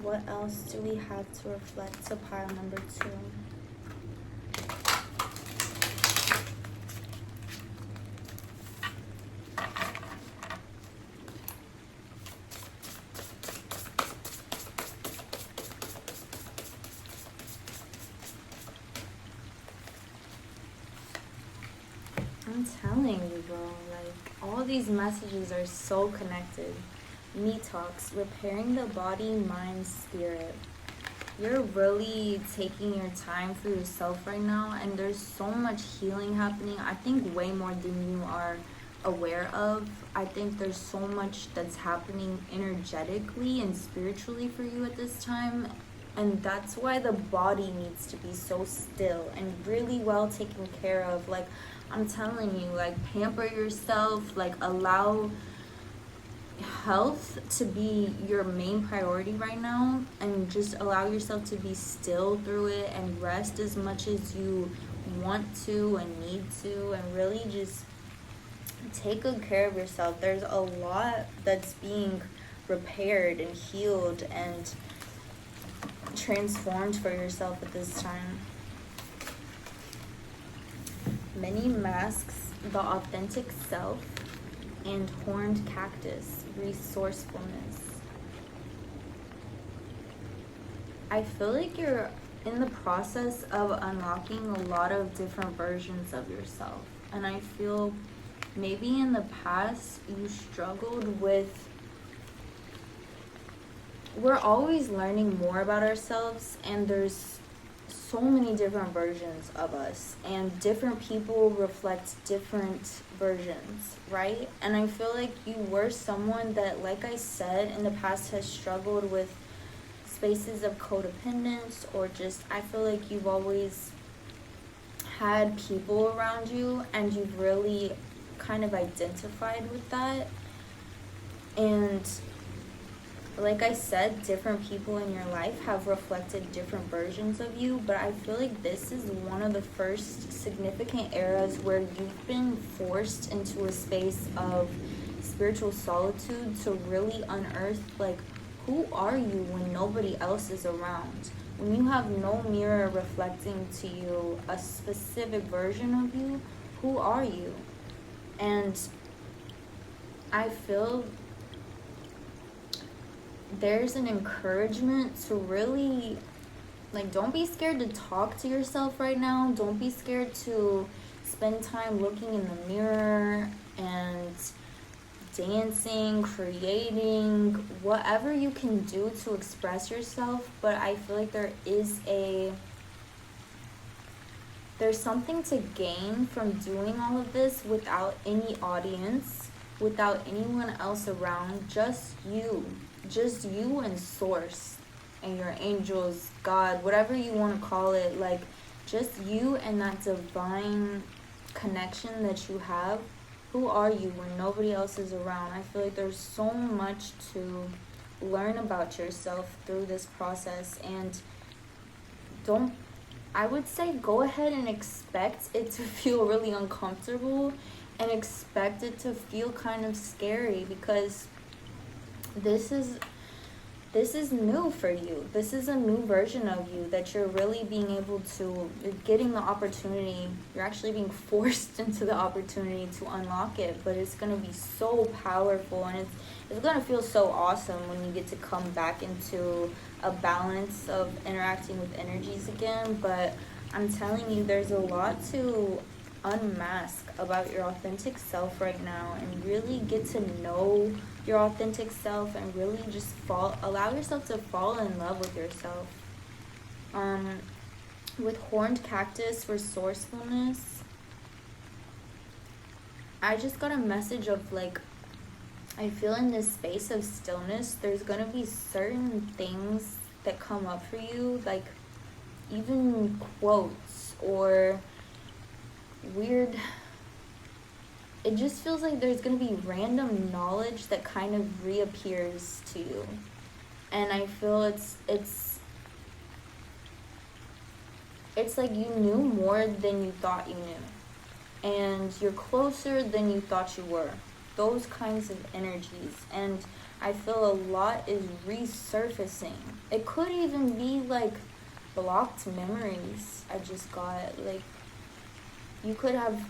What else do we have to reflect to pile number 2? I'm telling you, bro, like, all these messages are so connected. Me talks, repairing the body, mind, spirit. You're really taking your time for yourself right now, and there's so much healing happening. I think way more than you are aware of. I think there's so much that's happening energetically and spiritually for you at this time, and that's why the body needs to be so still and really well taken care of. Like, I'm telling you, like, pamper yourself, like, allow health to be your main priority right now, and just allow yourself to be still through it and rest as much as you want to and need to, and really just take good care of yourself. There's a lot that's being repaired and healed and transformed for yourself at this time. Many masks, the authentic self, and horned cactus, resourcefulness. I feel like you're in the process of unlocking a lot of different versions of yourself, and I feel maybe in the past you struggled with, we're always learning more about ourselves, and there's so many different versions of us, and different people reflect different versions, right? And I feel like you were someone that, like I said, in the past has struggled with spaces of codependence, or just, I feel like you've always had people around you and you've really kind of identified with that. And like I said, different people in your life have reflected different versions of you, but I feel like this is one of the first significant eras where you've been forced into a space of spiritual solitude to really unearth, like, who are you when nobody else is around? When you have no mirror reflecting to you a specific version of you, who are you? And I feel there's an encouragement to really, like, don't be scared to talk to yourself right now. Don't be scared to spend time looking in the mirror and dancing, creating, whatever you can do to express yourself. But I feel like there's something to gain from doing all of this without any audience, without anyone else around, just you and source and your angels, God, whatever you want to call it, like, just you and that divine connection that you have. Who are you when nobody else is around? I feel like there's so much to learn about yourself through this process, and I would say go ahead and expect it to feel really uncomfortable and expect it to feel kind of scary, because this is new for you. This is a new version of you that you're really being able to, you're getting the opportunity, you're actually being forced into the opportunity to unlock it, but it's going to be so powerful, and it's going to feel so awesome when you get to come back into a balance of interacting with energies again. But I'm telling you, there's a lot to unmask about your authentic self right now, and really get to know your authentic self, and really just allow yourself to fall in love with yourself. With horned cactus for sourcefulness, I just got a message of like, I feel in this space of stillness, there's gonna be certain things that come up for you, like even quotes or weird, it just feels like there's gonna be random knowledge that kind of reappears to you. And I feel it's like you knew more than you thought you knew, and you're closer than you thought you were. Those kinds of energies. And I feel a lot is resurfacing. It could even be like blocked memories. I just got like, you could have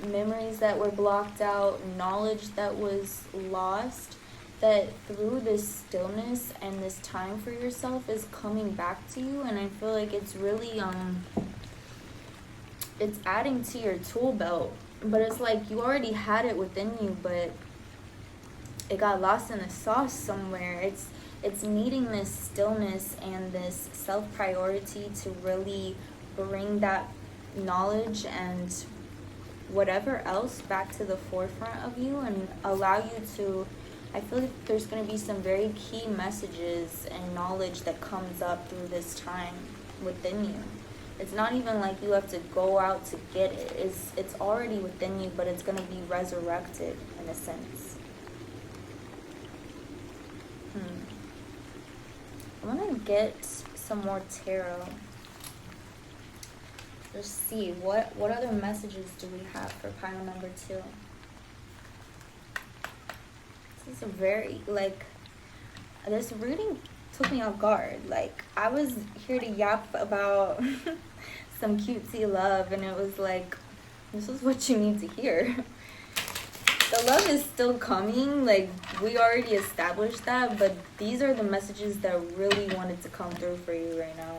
memories that were blocked out, knowledge that was lost, that through this stillness and this time for yourself is coming back to you. And I feel like it's really it's adding to your tool belt, but it's like you already had it within you, but it got lost in the sauce somewhere. It's needing this stillness and this self-priority to really bring that knowledge and whatever else back to the forefront of you, and allow you to, I feel like there's going to be some very key messages and knowledge that comes up through this time within you. It's not even like you have to go out to get it. It's already within you, but it's going to be resurrected in a sense. I want to get some more tarot. Let's see, what other messages do we have for pile number 2? This is a very, like, this reading took me off guard. Like, I was here to yap about some cutesy love, and it was like, this is what you need to hear. The love is still coming, like, we already established that, but these are the messages that really wanted to come through for you right now.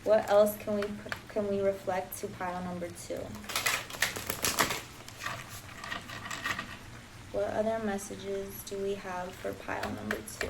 What else can we reflect to pile number 2? What other messages do we have for pile number 2?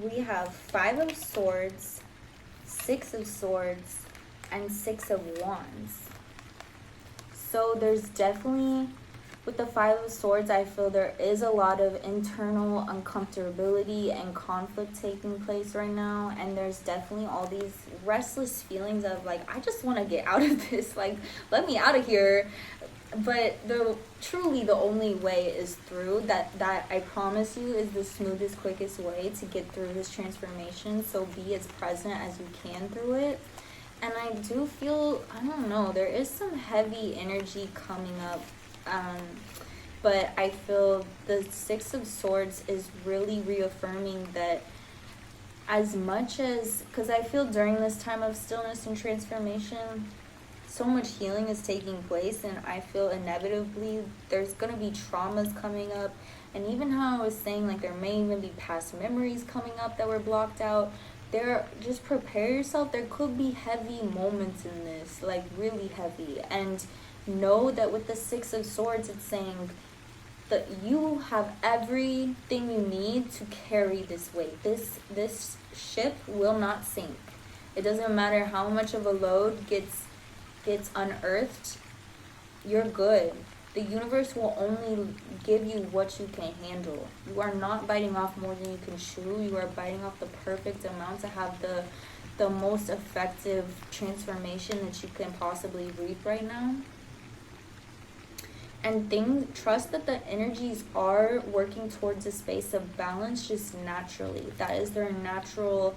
We have 5 of Swords, 6 of Swords, and 6 of Wands. So there's definitely, with the 5 of Swords, I feel there is a lot of internal uncomfortability and conflict taking place right now. And there's definitely all these restless feelings of like, I just want to get out of this. Like, let me out of here. But truly the only way is through. That I promise you is the smoothest, quickest way to get through this transformation. So be as present as you can through it. And I do feel, I don't know, there is some heavy energy coming up. But I feel the 6 of Swords is really reaffirming that as much as, because I feel during this time of stillness and transformation, so much healing is taking place, and I feel inevitably there's going to be traumas coming up. And even how I was saying, like, there may even be past memories coming up that were blocked out. Just prepare yourself. There could be heavy moments in this, like really heavy. And know that with the 6 of Swords, it's saying that you have everything you need to carry this weight. This ship will not sink. It doesn't matter how much of a load gets unearthed, you're good. The universe will only give you what you can handle. You are not biting off more than you can chew. You are biting off the perfect amount to have the most effective transformation that you can possibly reap right now. And trust that the energies are working towards a space of balance just naturally. That is their natural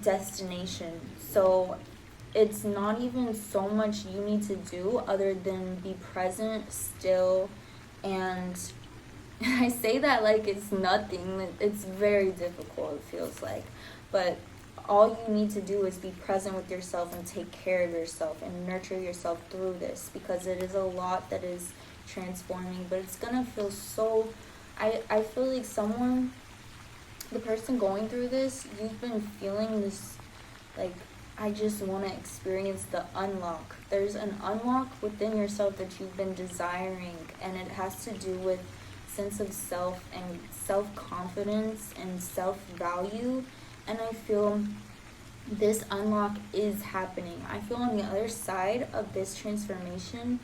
destination. So it's not even so much you need to do other than be present, still, and And I say that like it's nothing. It's very difficult, it feels like. But all you need to do is be present with yourself and take care of yourself and nurture yourself through this, because it is a lot that is transforming, but it's gonna feel so... I feel like the person going through this, you've been feeling this, like, I just want to experience the unlock. There's an unlock within yourself that you've been desiring, and it has to do with sense of self and self-confidence and self-value. And I feel this unlock is happening. I feel on the other side of this transformation,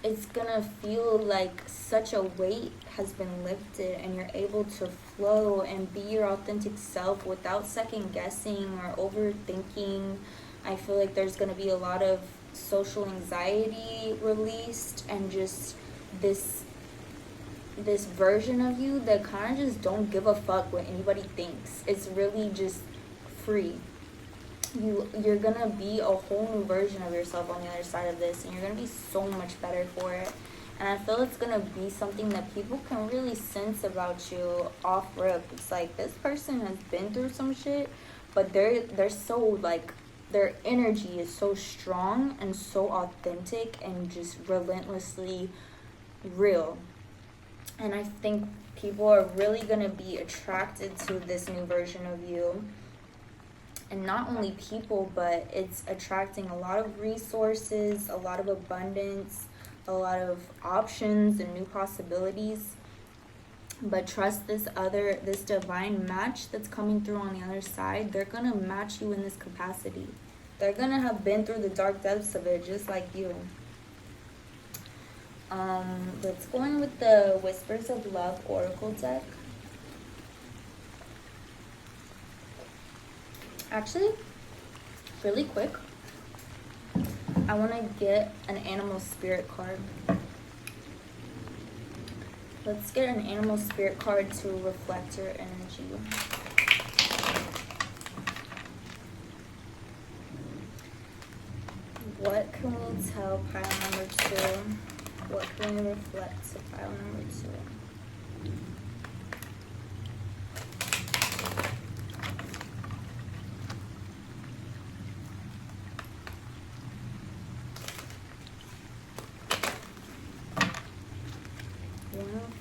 it's gonna feel like such a weight has been lifted, and you're able to flow and be your authentic self without second guessing or overthinking. I feel like there's gonna be a lot of social anxiety released, and just this version of you that kind of just don't give a fuck what anybody thinks. It's really just free. You're gonna be a whole new version of yourself on the other side of this, and you're gonna be so much better for it. And I feel it's gonna be something that people can really sense about you off rip. It's like, this person has been through some shit, but they're so, like, their energy is so strong and so authentic and just relentlessly real. And I think people are really gonna be attracted to this new version of you. And not only people, but it's attracting a lot of resources, a lot of abundance, a lot of options and new possibilities. But trust this divine match that's coming through on the other side. They're gonna match you in this capacity. They're gonna have been through the dark depths of it just like you. Let's go in with the Whispers of Love Oracle deck. Actually, really quick, I want to get an animal spirit card. Let's get an animal spirit card to reflect your energy. What can we tell pile number 2? What can we reflect to pile number 2?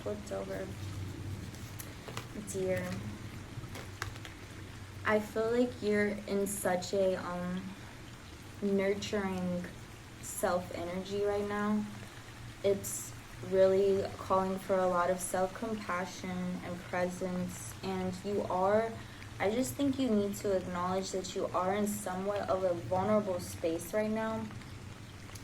Flipped over. Dear, I feel like you're in such a nurturing self energy right now. It's really calling for a lot of self-compassion and presence, and I just think you need to acknowledge that you are in somewhat of a vulnerable space right now.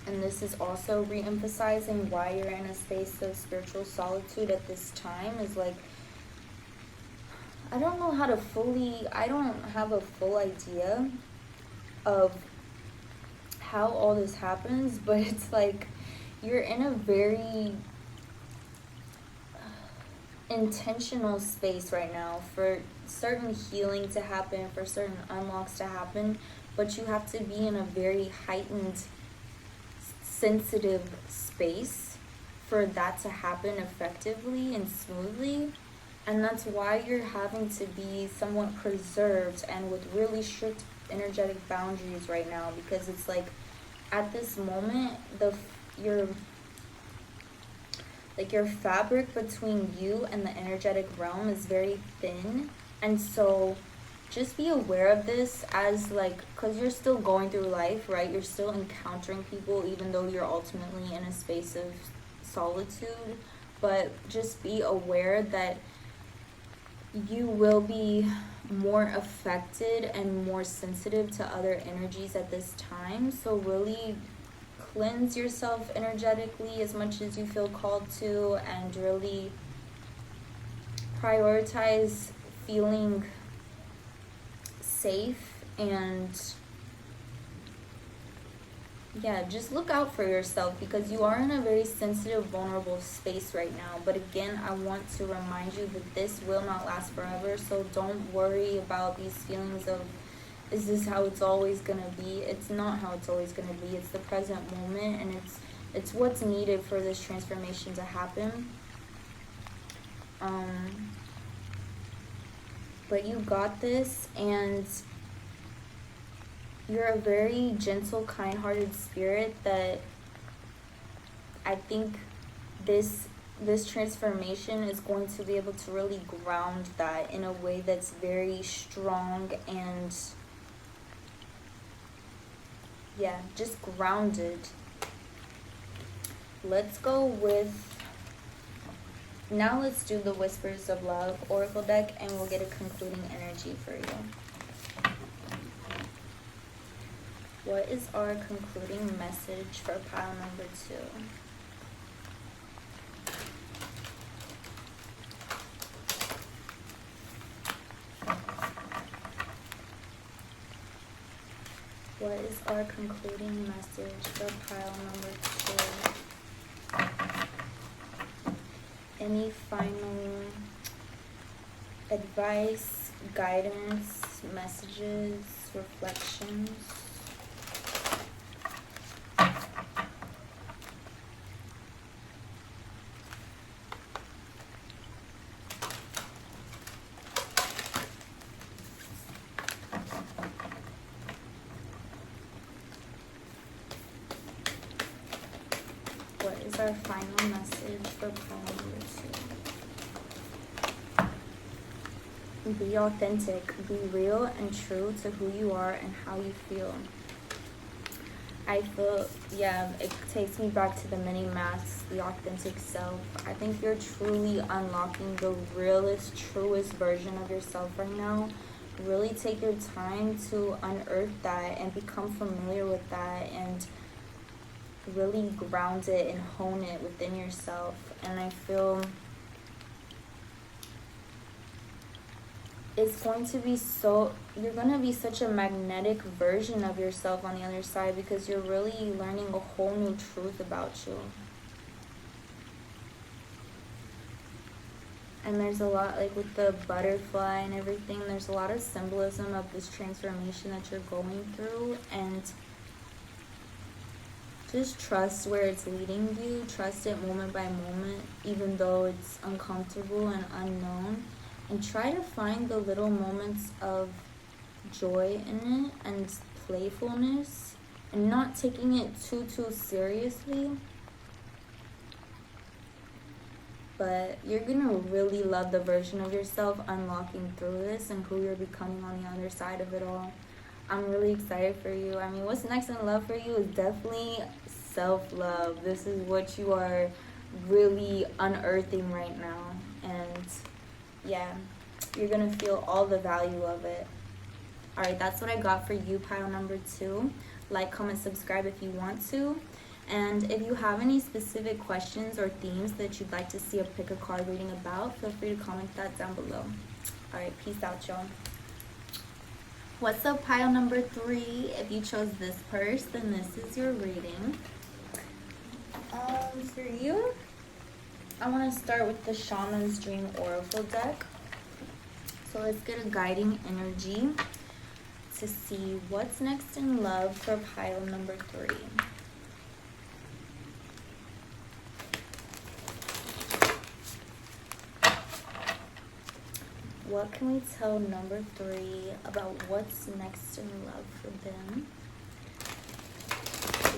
And this is also re-emphasizing why you're in a space of spiritual solitude at this time. Is like, I don't have a full idea of how all this happens, but it's like you're in a very intentional space right now for certain healing to happen, for certain unlocks to happen, but you have to be in a very heightened, sensitive space for that to happen effectively and smoothly. And that's why you're having to be somewhat preserved and with really strict energetic boundaries right now, because it's like at this moment your fabric between you and the energetic realm is very thin. And so just be aware of this, as like, because you're still going through life, right? You're still encountering people, even though you're ultimately in a space of solitude. But just be aware that you will be more affected and more sensitive to other energies at this time. So really cleanse yourself energetically as much as you feel called to, and really prioritize feeling safe. And yeah, just look out for yourself, because you are in a very sensitive, vulnerable space right now. But again, I want to remind you that this will not last forever. So don't worry about these feelings of, is this how it's always gonna be? It's not how it's always gonna be. It's the present moment, and it's what's needed for this transformation to happen. But you got this, and you're a very gentle, kind-hearted spirit that I think this transformation is going to be able to really ground that in a way that's very strong and, yeah, just grounded. Let's go with, now let's do the Whispers of Love Oracle deck, and we'll get a concluding energy for you. What is our concluding message for pile number 2? What is our concluding message for pile number 2? Any final advice, guidance, messages, reflections? What is our final message for pile number 2? Be authentic, be real and true to who you are and how you feel. I feel, yeah, it takes me back to the mini masks, the authentic self. I think you're truly unlocking the realest, truest version of yourself right now. Really take your time to unearth that and become familiar with that, and really ground it and hone it within yourself. And I feel it's going to be you're going to be such a magnetic version of yourself on the other side, because you're really learning a whole new truth about you. And there's a lot, like with the butterfly and everything, there's a lot of symbolism of this transformation that you're going through. And just trust where it's leading you. Trust it moment by moment, even though it's uncomfortable and unknown. And try to find the little moments of joy in it and playfulness, and not taking it too seriously. But you're gonna really love the version of yourself unlocking through this and who you're becoming on the other side of it all. I'm really excited for you. I mean, what's next in love for you is definitely self-love. This is what you are really unearthing right now. And yeah, you're gonna feel all the value of it. All right, that's what I got for you, pile number 2. Like, comment, subscribe if you want to. And if you have any specific questions or themes that you'd like to see a pick a card reading about, feel free to comment that down below. All right, peace out, y'all. What's up, pile number 3? If you chose this purse, then this is your reading. For you, I want to start with the Shaman's Dream Oracle deck. So let's get a guiding energy to see what's next in love for pile number 3. What can we tell number 3 about what's next in love for them?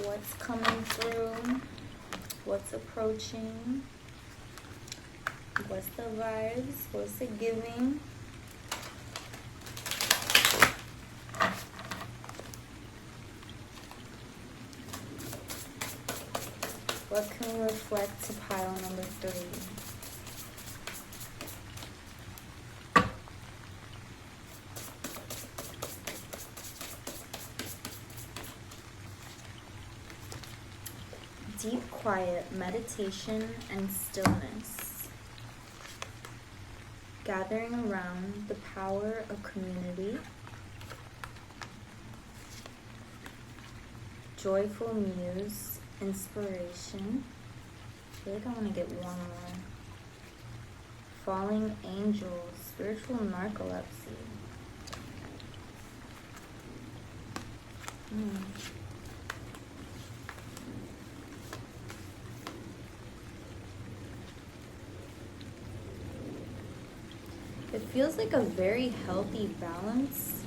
What's coming through? What's approaching? What's the vibes? What's it giving? What can we reflect to pile number 3? Deep quiet, meditation, and stillness. Gathering around the power of community. Joyful muse, inspiration. I feel like I want to get one more. Falling angels, spiritual narcolepsy. It feels like a very healthy balance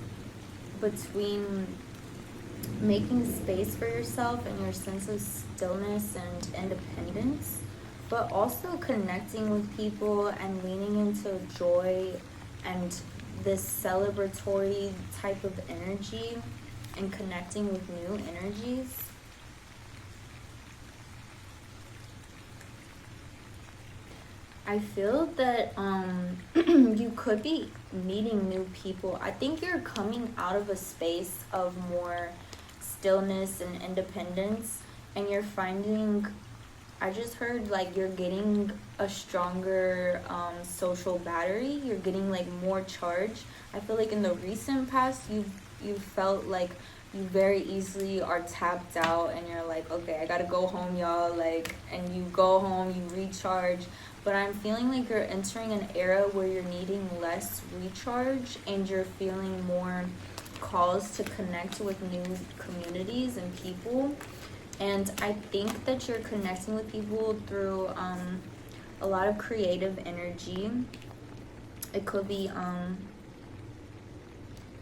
between making space for yourself and your sense of stillness and independence, but also connecting with people and leaning into joy and this celebratory type of energy and connecting with new energies. I feel that you could be meeting new people. I think you're coming out of a space of more stillness and independence, and you're finding, I just heard like you're getting a stronger social battery. You're getting like more charge. I feel like in the recent past you felt like you very easily are tapped out and you're like, okay, I gotta go home, y'all, like, and you go home, you recharge. But I'm feeling like you're entering an era where you're needing less recharge and you're feeling more calls to connect with new communities and people. And I think that you're connecting with people through a lot of creative energy. It could be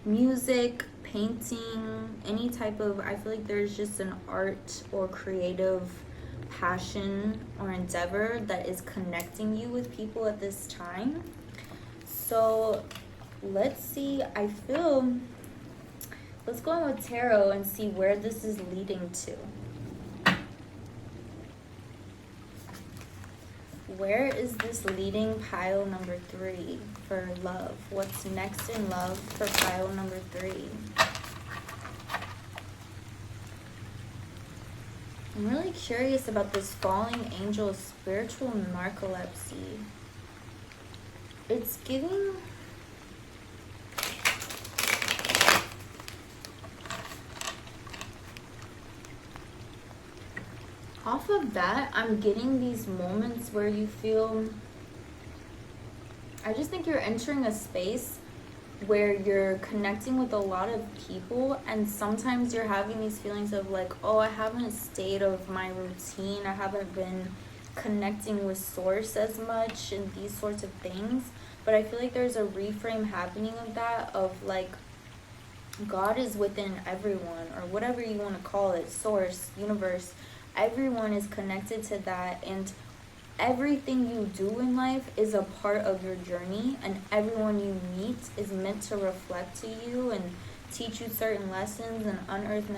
music, painting, any type of, I feel like there's just an art or creative passion or endeavor that is connecting you with people at this time. So let's see, let's go on with tarot and see where this is leading to. Where is this leading pile number 3 for love? What's next in love for pile number 3? I'm really curious about this falling angel spiritual narcolepsy. It's giving... Off of that, I'm getting these moments where you feel... I just think you're entering a space where you're connecting with a lot of people, and sometimes you're having these feelings of like, oh, I haven't stayed of my routine, I haven't been connecting with source as much and these sorts of things. But I feel like there's a reframe happening of that, of like God is within everyone, or whatever you want to call it, source, universe. Everyone is connected to that, and everything you do in life is a part of your journey, and everyone you meet is meant to reflect to you and teach you certain lessons and unearth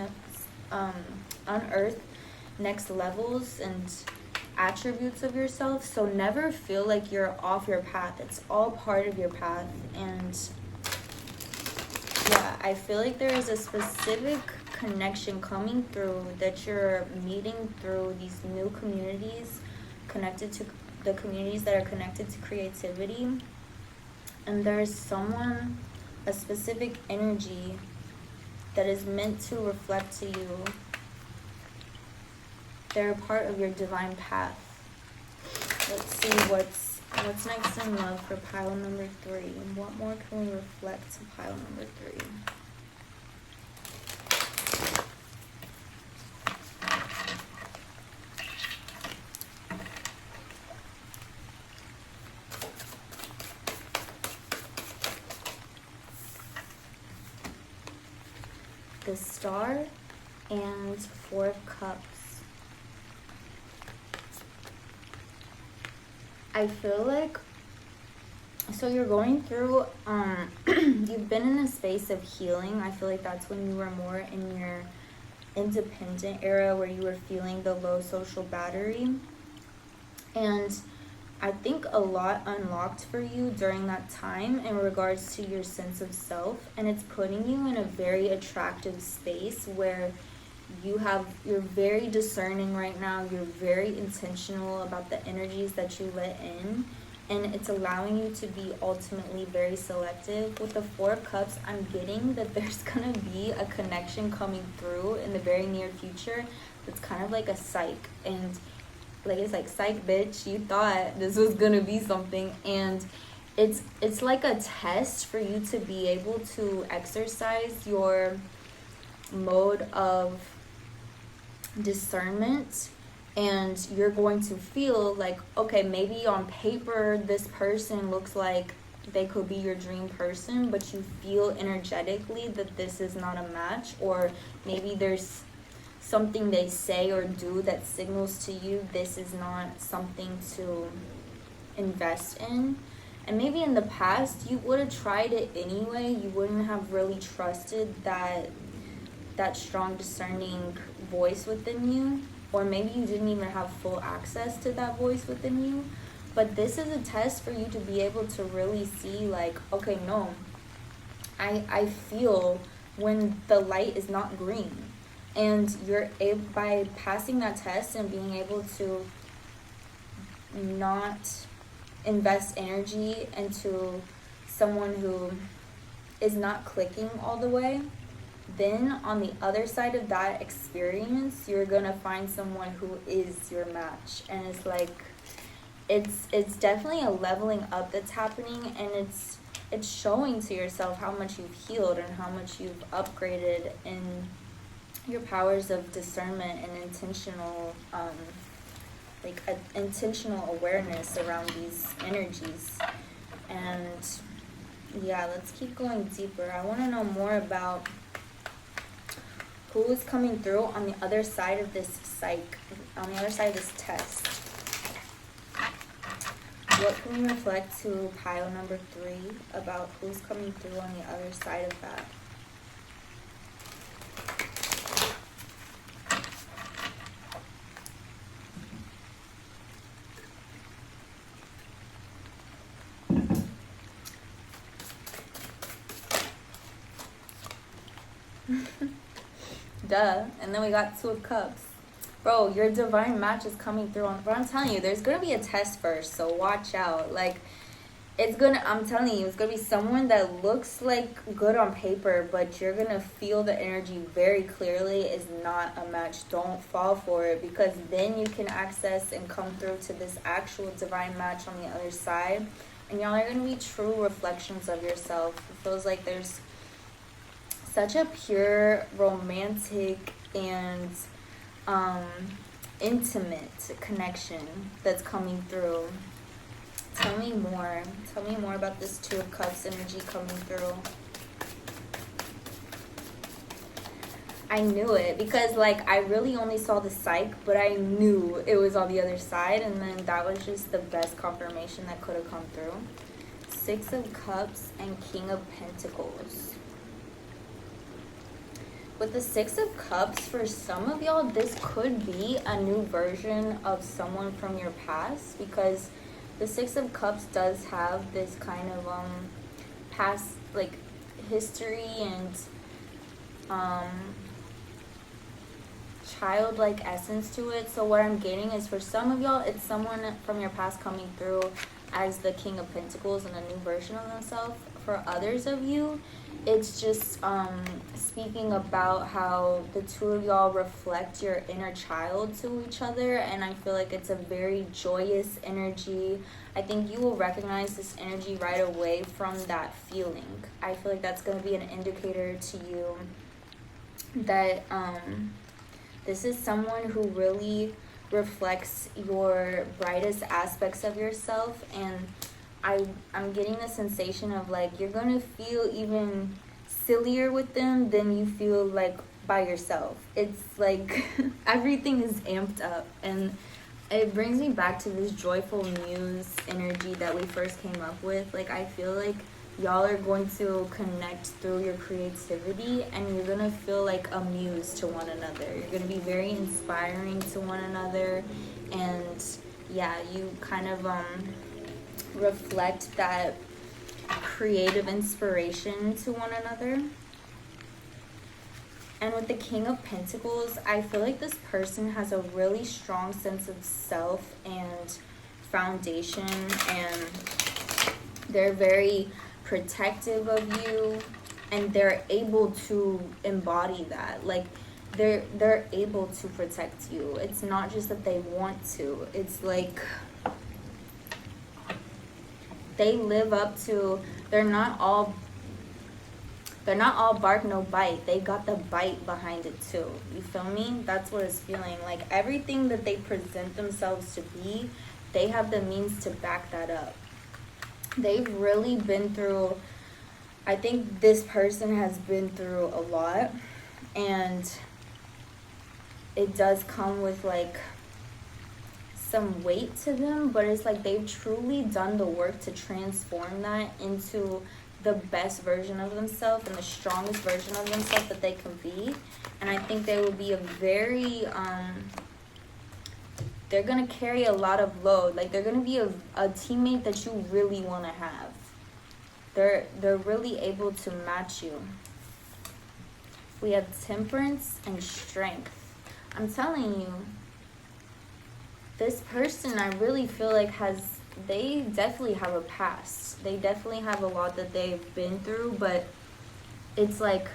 next levels and attributes of yourself. So never feel like you're off your path. It's all part of your path. And yeah, I feel like there is a specific connection coming through that you're meeting through these new communities, connected to the communities that are connected to creativity. And there's someone, a specific energy that is meant to reflect to you. They're a part of your divine path. Let's see what's next in love for pile number 3, and what more can we reflect to pile number 3. The Star and 4 of Cups. I feel like, so you're going through, you've been in a space of healing. I feel like that's when you were more in your independent era, where you were feeling the low social battery. And I think a lot unlocked for you during that time in regards to your sense of self, and it's putting you in a very attractive space where you're very discerning right now. You're very intentional about the energies that you let in, and it's allowing you to be ultimately very selective. With the 4 of Cups, I'm getting that there's gonna be a connection coming through in the very near future that's kind of like a psych, and like, it's like, psych, bitch, you thought this was gonna be something. And it's like a test for you to be able to exercise your mode of discernment. And you're going to feel like, okay, maybe on paper this person looks like they could be your dream person, but you feel energetically that this is not a match, or maybe there's something they say or do that signals to you this is not something to invest in. And maybe in the past you would have tried it anyway. You wouldn't have really trusted that strong discerning voice within you, or maybe you didn't even have full access to that voice within you. But this is a test for you to be able to really see, like, okay, no, I feel when the light is not green. And you're able, by passing that test and being able to not invest energy into someone who is not clicking all the way, then on the other side of that experience, you're gonna find someone who is your match. And it's like, it's definitely a leveling up that's happening, and it's showing to yourself how much you've healed and how much you've upgraded in your powers of discernment and intentional intentional awareness around these energies. And yeah, let's keep going deeper. I want to know more about who is coming through on the other side of this on the other side of this test. What can we reflect to pile number 3 about who's coming through on the other side of that? Duh. And then we got 2 of Cups. Bro, your divine match is coming through on. But I'm telling you, there's gonna be a test first, so watch out. Like, I'm telling you, it's gonna be someone that looks like good on paper, but you're gonna feel the energy very clearly is not a match. Don't fall for it, because then you can access and come through to this actual divine match on the other side, and y'all are gonna be true reflections of yourself. It feels like there's such a pure, romantic, and intimate connection that's coming through. Tell me more. Tell me more about this 2 of Cups energy coming through. I knew it, because like I really only saw the psych, but I knew it was on the other side, and then that was just the best confirmation that could have come through. 6 of Cups and King of Pentacles. With the 6 of Cups, for some of y'all, this could be a new version of someone from your past, because the 6 of Cups does have this kind of past, like, history and childlike essence to it. So what I'm getting is, for some of y'all, it's someone from your past coming through as the King of Pentacles and a new version of themselves. For others of you, it's just speaking about how the 2 of y'all reflect your inner child to each other, and I feel like it's a very joyous energy. I think you will recognize this energy right away from that feeling. I feel like that's going to be an indicator to you that this is someone who really reflects your brightest aspects of yourself, and I'm getting the sensation of like you're gonna feel even sillier with them than you feel like by yourself. It's like everything is amped up, and it brings me back to this joyful muse energy that we first came up with. Like, I feel like y'all are going to connect through your creativity, and you're gonna feel like a muse to one another. You're gonna be very inspiring to one another, and yeah, you kind of reflect that creative inspiration to one another. And with the King of Pentacles, I feel like this person has a really strong sense of self and foundation, and they're very protective of you, and they're able to embody that. Like, they're able to protect you. It's not just that they want to. It's like they live up to, they're not all bark, no bite. They got the bite behind it too. You feel me? That's what it's feeling like. Everything that they present themselves to be, they have the means to back that up. they've really been through, I think this person has been through a lot, and it does come with like some weight to them, but it's like they've truly done the work to transform that into the best version of themselves and the strongest version of themselves that they can be. And I think they will be a very they're gonna carry a lot of load. Like, they're gonna be a teammate that you really want to have. They're really able to match you. We have temperance and strength. I'm telling you, this person, I really feel like they definitely have a past. They definitely have a lot that they've been through, but it's like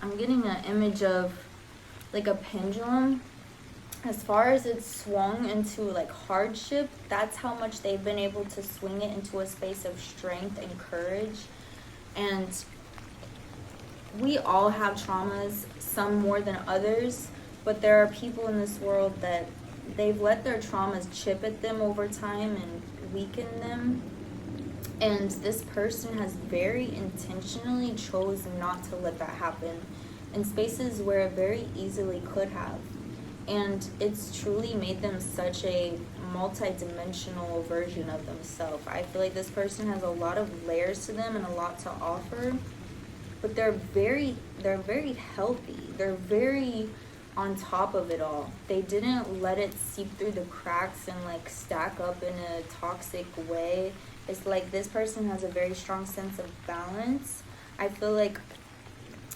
I'm getting an image of like a pendulum. As far as it's swung into like hardship, that's how much they've been able to swing it into a space of strength and courage. And we all have traumas, some more than others, but there are people in this world that they've let their traumas chip at them over time and weaken them. And this person has very intentionally chosen not to let that happen in spaces where it very easily could have. And it's truly made them such a multi-dimensional version of themselves. I feel like this person has a lot of layers to them and a lot to offer, but they're very healthy. They're very on top of it all. They didn't let it seep through the cracks and like stack up in a toxic way. It's like this person has a very strong sense of balance. I feel like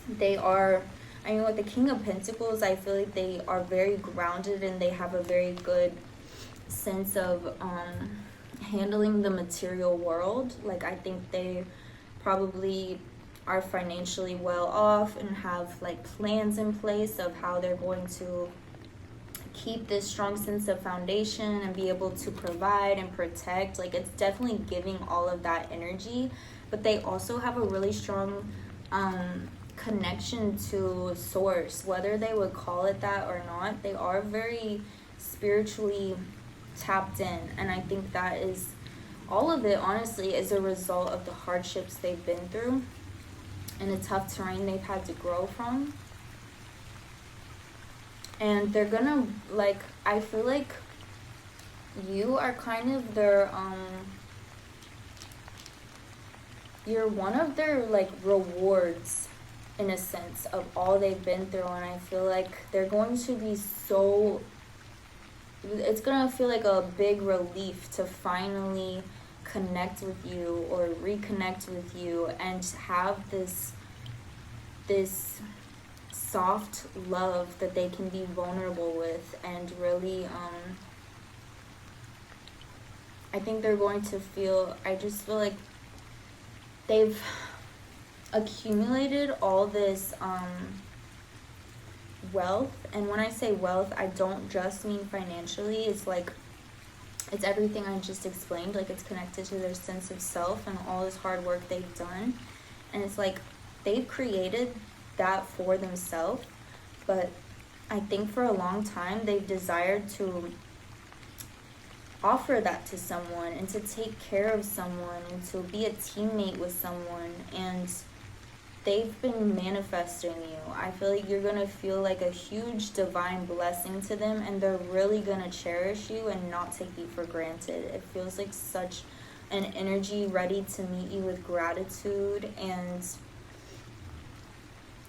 they are, with the King of Pentacles, I feel like they are very grounded and they have a very good sense of handling the material world. Like, I think they probably are financially well off and have like plans in place of how they're going to keep this strong sense of foundation and be able to provide and protect. Like, it's definitely giving all of that energy, but they also have a really strong connection to source, whether they would call it that or not. They are very spiritually tapped in, and I think that is all of it, honestly, is a result of the hardships they've been through and the tough terrain they've had to grow from. And they're gonna, like, I feel like you are kind of their you're one of their like rewards, in a sense, of all they've been through. And I feel like they're going to be it's gonna feel like a big relief to finally connect with you or reconnect with you and have this soft love that they can be vulnerable with. And really I think they're going to feel, I just feel like they've accumulated all this wealth. And when I say wealth, I don't just mean financially. It's like, it's everything I just explained. Like, it's connected to their sense of self and all this hard work they've done. And it's like they've created that for themselves, but I think for a long time they've desired to offer that to someone and to take care of someone and to be a teammate with someone. And they've been manifesting you. I feel like you're gonna feel like a huge divine blessing to them, and they're really gonna cherish you and not take you for granted. It feels like such an energy ready to meet you with gratitude and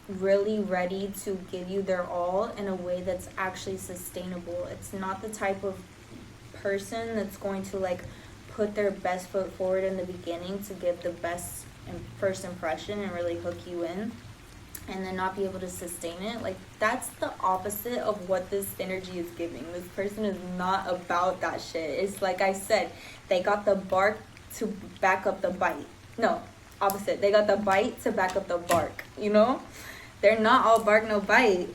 really ready to give you their all in a way that's actually sustainable. It's not the type of person that's going to like put their best foot forward in the beginning to give the best first impression and really hook you in and then not be able to sustain it. Like, that's the opposite of what this energy is giving. This person is not about that shit. It's like I said, they got the bark to back up the bite. No, opposite. They got the bite to back up the bark, you know? They're not all bark, no bite.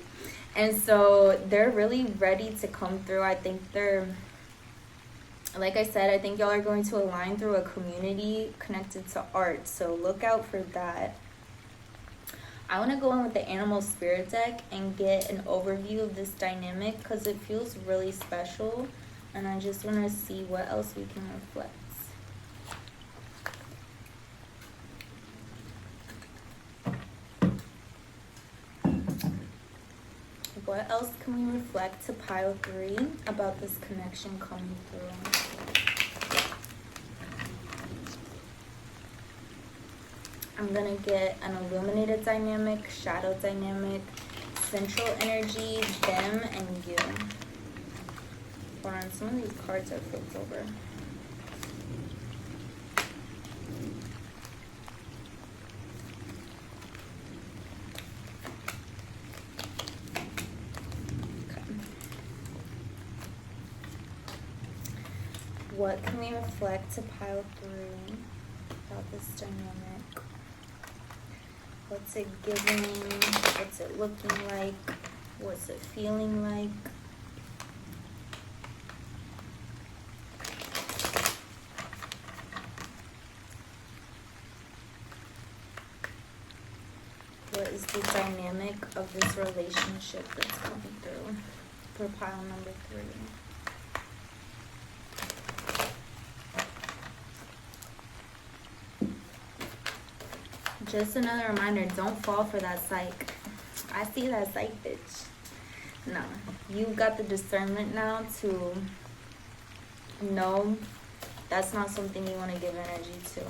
And so they're really ready to come through. I think like I said, I think y'all are going to align through a community connected to art. So look out for that. I want to go in with the animal spirit deck and get an overview of this dynamic because it feels really special. And I just want to see what else we can reflect. what else can we reflect to pile 3 about this connection coming through? I'm gonna get an illuminated dynamic, shadow dynamic, central energy, them, and you. Hold on, some of these cards are flipped over. What can we reflect to pile 3 about this dynamic? What's it giving? What's it looking like? What's it feeling like? What is the dynamic of this relationship that's coming through for pile number 3? Just another reminder, don't fall for that psych. I see that psych, bitch. No, you've got the discernment now to know that's not something you want to give energy to.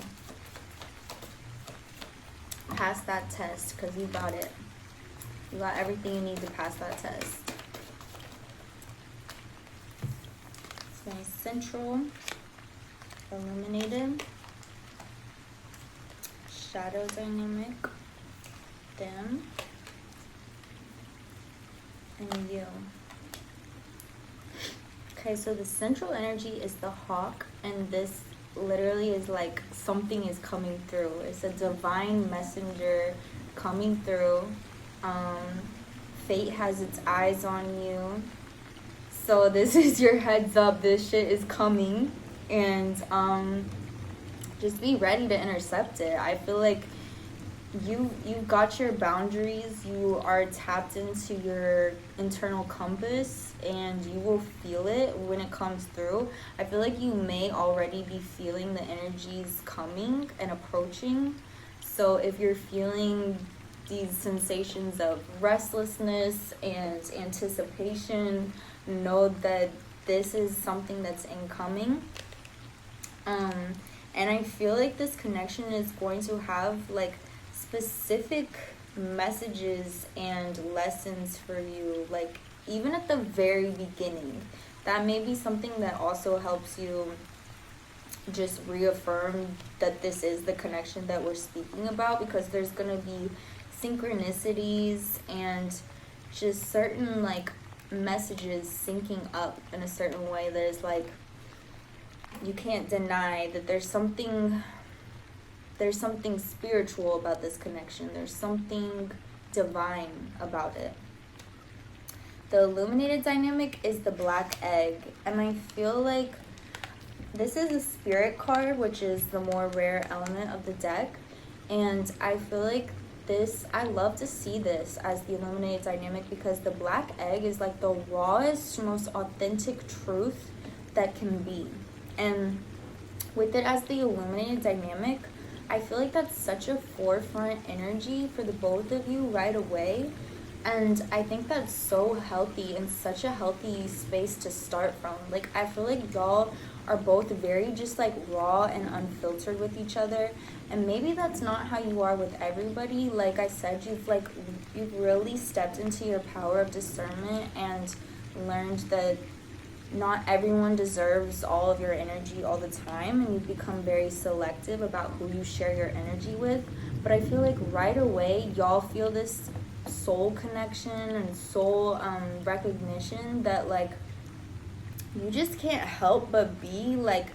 Pass that test, because you got it. You got everything you need to pass that test. It's my central, illuminated, shadow dynamic, them, and you. Okay, so the central energy is the hawk, and this literally is like something is coming through. It's a divine messenger coming through. Fate has its eyes on you. So this is your heads up. This shit is coming, and just be ready to intercept it. I feel like you've got your boundaries. You are tapped into your internal compass, and you will feel it when it comes through. I feel like you may already be feeling the energies coming and approaching. So if you're feeling these sensations of restlessness and anticipation, know that this is something that's incoming. And I feel like this connection is going to have like specific messages and lessons for you, like even at the very beginning. That may be something that also helps you just reaffirm that this is the connection that we're speaking about, because there's going to be synchronicities and just certain like messages syncing up in a certain way that is like, you can't deny that there's something spiritual about this connection. There's something divine about it. The illuminated dynamic is the black egg, and I feel like this is a spirit card, which is the more rare element of the deck, and I feel like this, I love to see this as the illuminated dynamic, because the black egg is like the rawest, most authentic truth that can be. And with it as the illuminated dynamic, I feel like that's such a forefront energy for the both of you right away. And I think that's so healthy and such a healthy space to start from. Like, I feel like y'all are both very just like raw and unfiltered with each other. And maybe that's not how you are with everybody. Like I said, you've really stepped into your power of discernment and learned that not everyone deserves all of your energy all the time, and you've become very selective about who you share your energy with. But I feel like right away y'all feel this soul connection and soul recognition that like you just can't help but be like,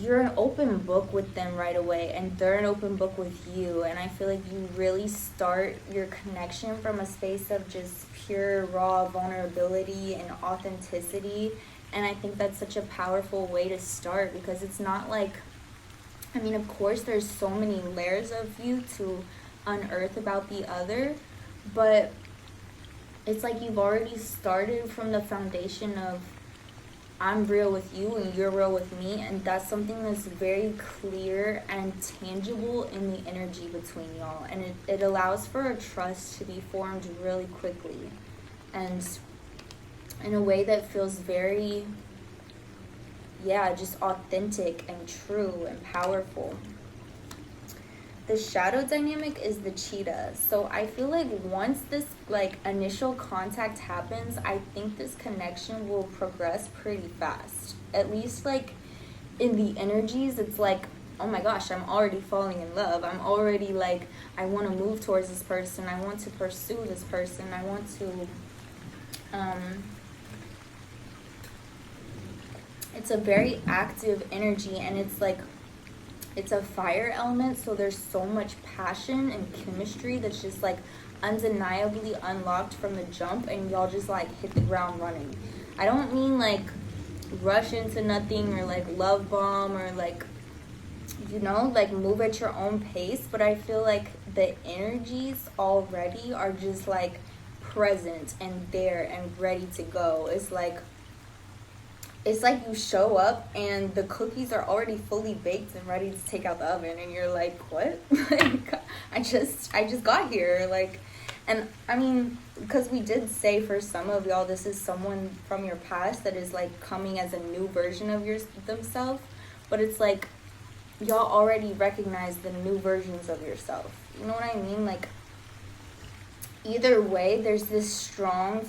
you're an open book with them right away, and they're an open book with you. And I feel like you really start your connection from a space of just pure raw vulnerability and authenticity. And I think that's such a powerful way to start, because it's not like, I mean, of course there's so many layers of you to unearth about the other, but it's like you've already started from the foundation of, I'm real with you and you're real with me, and that's something that's very clear and tangible in the energy between y'all, and it allows for a trust to be formed really quickly. and in a way that feels very, just authentic and true and powerful. The shadow dynamic is the cheetah. So I feel like once this like initial contact happens, I think this connection will progress pretty fast. At least like in the energies, it's like, oh my gosh, I'm already falling in love. I'm already like, I want to move towards this person. I want to pursue this person. I want to, it's a very active energy, and it's like, it's a fire element, so there's so much passion and chemistry that's just like undeniably unlocked from the jump, and y'all just like hit the ground running. I don't mean like rush into nothing or like love bomb or like, you know, like move at your own pace, but I feel like the energies already are just like present and there and ready to go. It's like you show up and the cookies are already fully baked and ready to take out the oven, and you're like, what? Like, I just got here. Like, and I mean, because we did say for some of y'all, this is someone from your past that is like coming as a new version of themselves, but it's like y'all already recognize the new versions of yourself. You know what I mean? Like, either way, there's this strong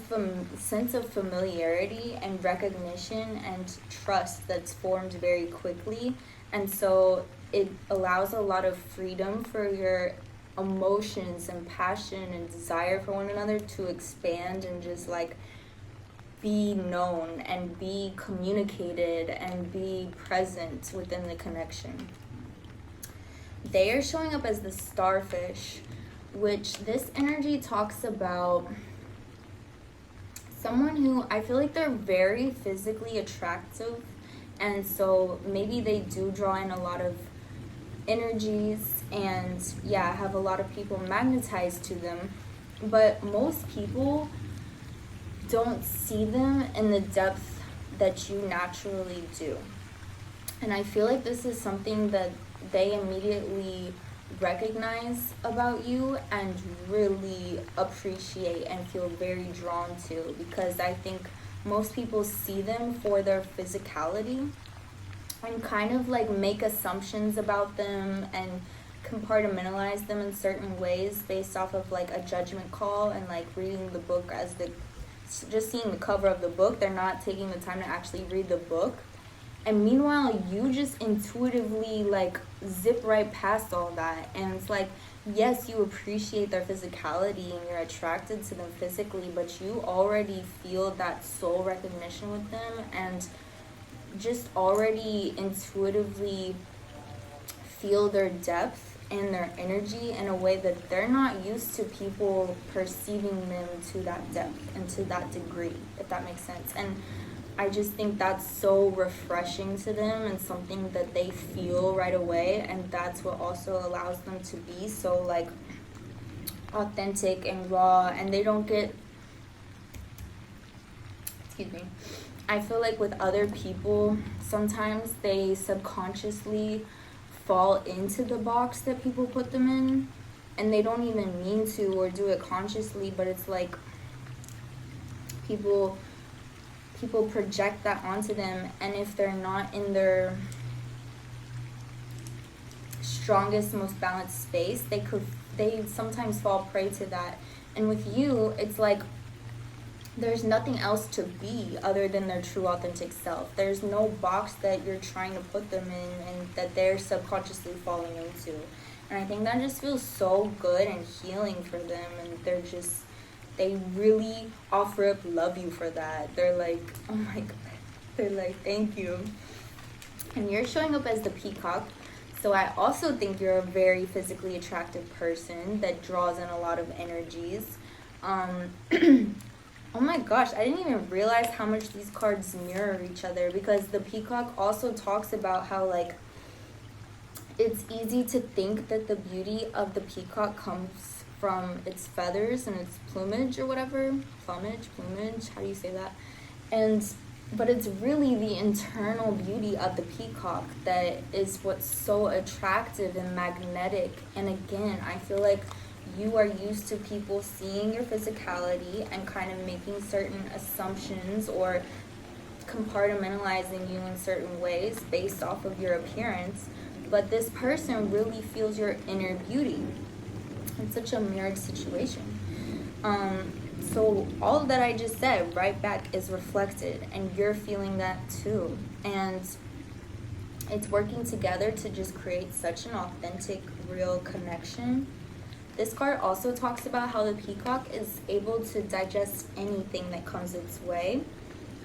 sense of familiarity and recognition and trust that's formed very quickly. And so it allows a lot of freedom for your emotions and passion and desire for one another to expand and just like be known and be communicated and be present within the connection. They are showing up as the starfish, which this energy talks about someone who I feel like they're very physically attractive, and so maybe they do draw in a lot of energies and have a lot of people magnetized to them, but most people don't see them in the depth that you naturally do. And I feel like this is something that they immediately recognize about you and really appreciate and feel very drawn to, because I think most people see them for their physicality and kind of like make assumptions about them and compartmentalize them in certain ways based off of like a judgment call and like reading the book as just seeing the cover of the book. They're not taking the time to actually read the book. And meanwhile, you just intuitively like zip right past all that. And it's like, yes, you appreciate their physicality and you're attracted to them physically, but you already feel that soul recognition with them and just already intuitively feel their depth and their energy in a way that they're not used to people perceiving them to that depth and to that degree, if that makes sense. And I just think that's so refreshing to them and something that they feel right away, and that's what also allows them to be so like authentic and raw, and they don't get, I feel like with other people, sometimes they subconsciously fall into the box that people put them in, and they don't even mean to or do it consciously, but it's like people project that onto them, and if they're not in their strongest, most balanced space, they sometimes fall prey to that. And with you, it's like there's nothing else to be other than their true authentic self. There's no box that you're trying to put them in and that they're subconsciously falling into. And I think that just feels so good and healing for them, and they really offer up love you for that. They're like, oh my God. They're like, thank you. And you're showing up as the peacock. So I also think you're a very physically attractive person that draws in a lot of energies. Oh my gosh, I didn't even realize how much these cards mirror each other, because the peacock also talks about how like it's easy to think that the beauty of the peacock comes from its feathers and its plumage or whatever. Plumage, how do you say that? But it's really the internal beauty of the peacock that is what's so attractive and magnetic. And again, I feel like you are used to people seeing your physicality and kind of making certain assumptions or compartmentalizing you in certain ways based off of your appearance, but this person really feels your inner beauty. It's such a mirrored situation. So all that I just said right back is reflected, and you're feeling that too, and it's working together to just create such an authentic, real connection. This card also talks about how the peacock is able to digest anything that comes its way.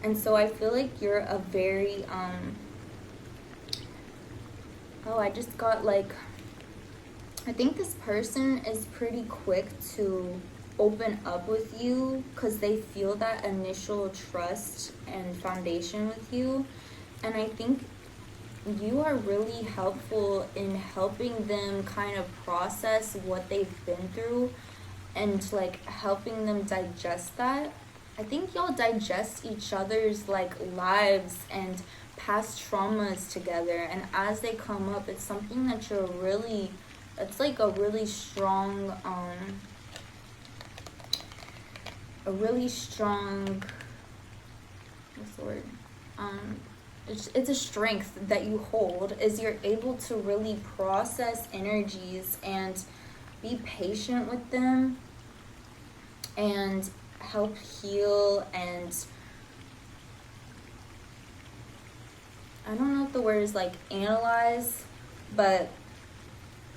And so I feel like you're a very, oh, I just got like, I think this person is pretty quick to open up with you because they feel that initial trust and foundation with you. And I think you are really helpful in helping them kind of process what they've been through and like helping them digest that. I think y'all digest each other's like lives and past traumas together, and as they come up, it's something that you're really, it's like a really strong what's the word, it's a strength that you hold, is you're able to really process energies and be patient with them and help heal. And I don't know if the word is like analyze, but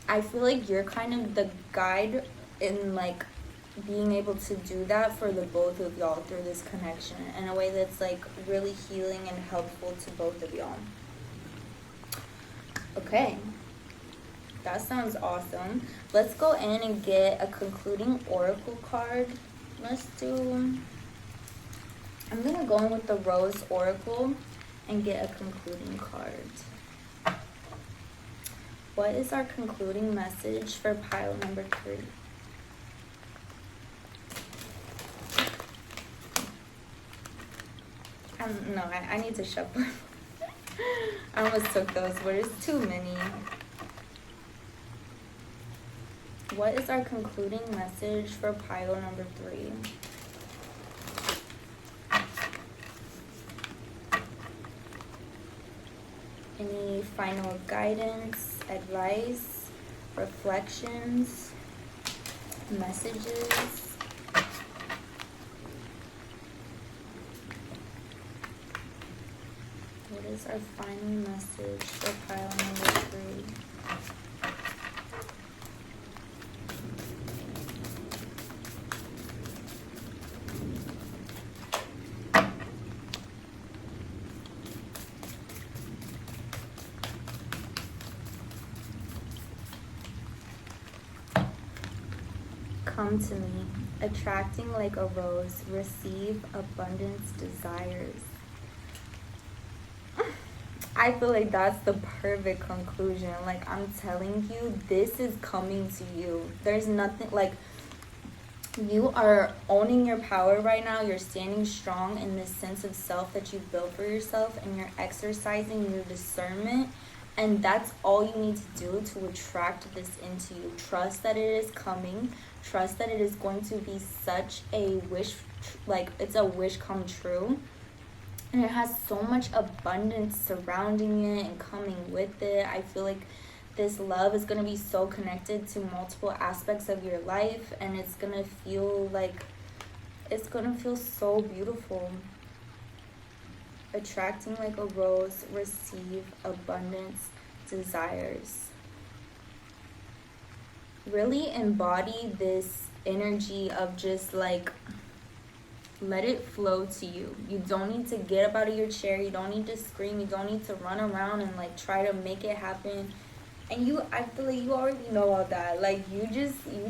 I feel like you're kind of the guide in like being able to do that for the both of y'all through this connection in a way that's like really healing and helpful to both of y'all. Okay, that sounds awesome. Let's go in and get a concluding oracle card. I'm gonna go in with the Rose Oracle and get a concluding card. What is our concluding message for pile number 3? No, I need to shuffle. I almost took those, but there's too many. What is our concluding message for pile number 3? Any final guidance, advice, reflections, messages? What is our final message for pile number 3? Come to me, attracting like a rose, receive abundance desires. I feel like that's the perfect conclusion. Like, I'm telling you, this is coming to you. There's nothing, like, you are owning your power right now. You're standing strong in this sense of self that you built for yourself, and you're exercising your discernment. And that's all you need to do to attract this into you. Trust that it is coming. Trust that it is going to be such a wish, like, it's a wish come true. And it has so much abundance surrounding it and coming with it. I feel like this love is going to be so connected to multiple aspects of your life. And it's going to feel like, it's going to feel so beautiful. Attracting like a rose, receive abundance desires. Really embody this energy of just like, let it flow to you. You don't need to get up out of your chair. You don't need to scream. You don't need to run around and like try to make it happen. And I feel like you already know all that. Like you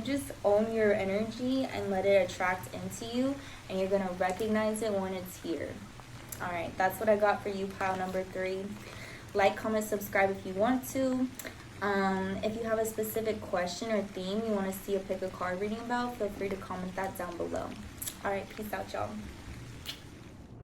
just own your energy and let it attract into you, and you're gonna recognize it when it's here. All right, that's what I got for you, pile number 3. Like, comment, subscribe if you want to. If you have a specific question or theme you want to see a pick a card reading about, feel free to comment that down below. All right, peace out, y'all.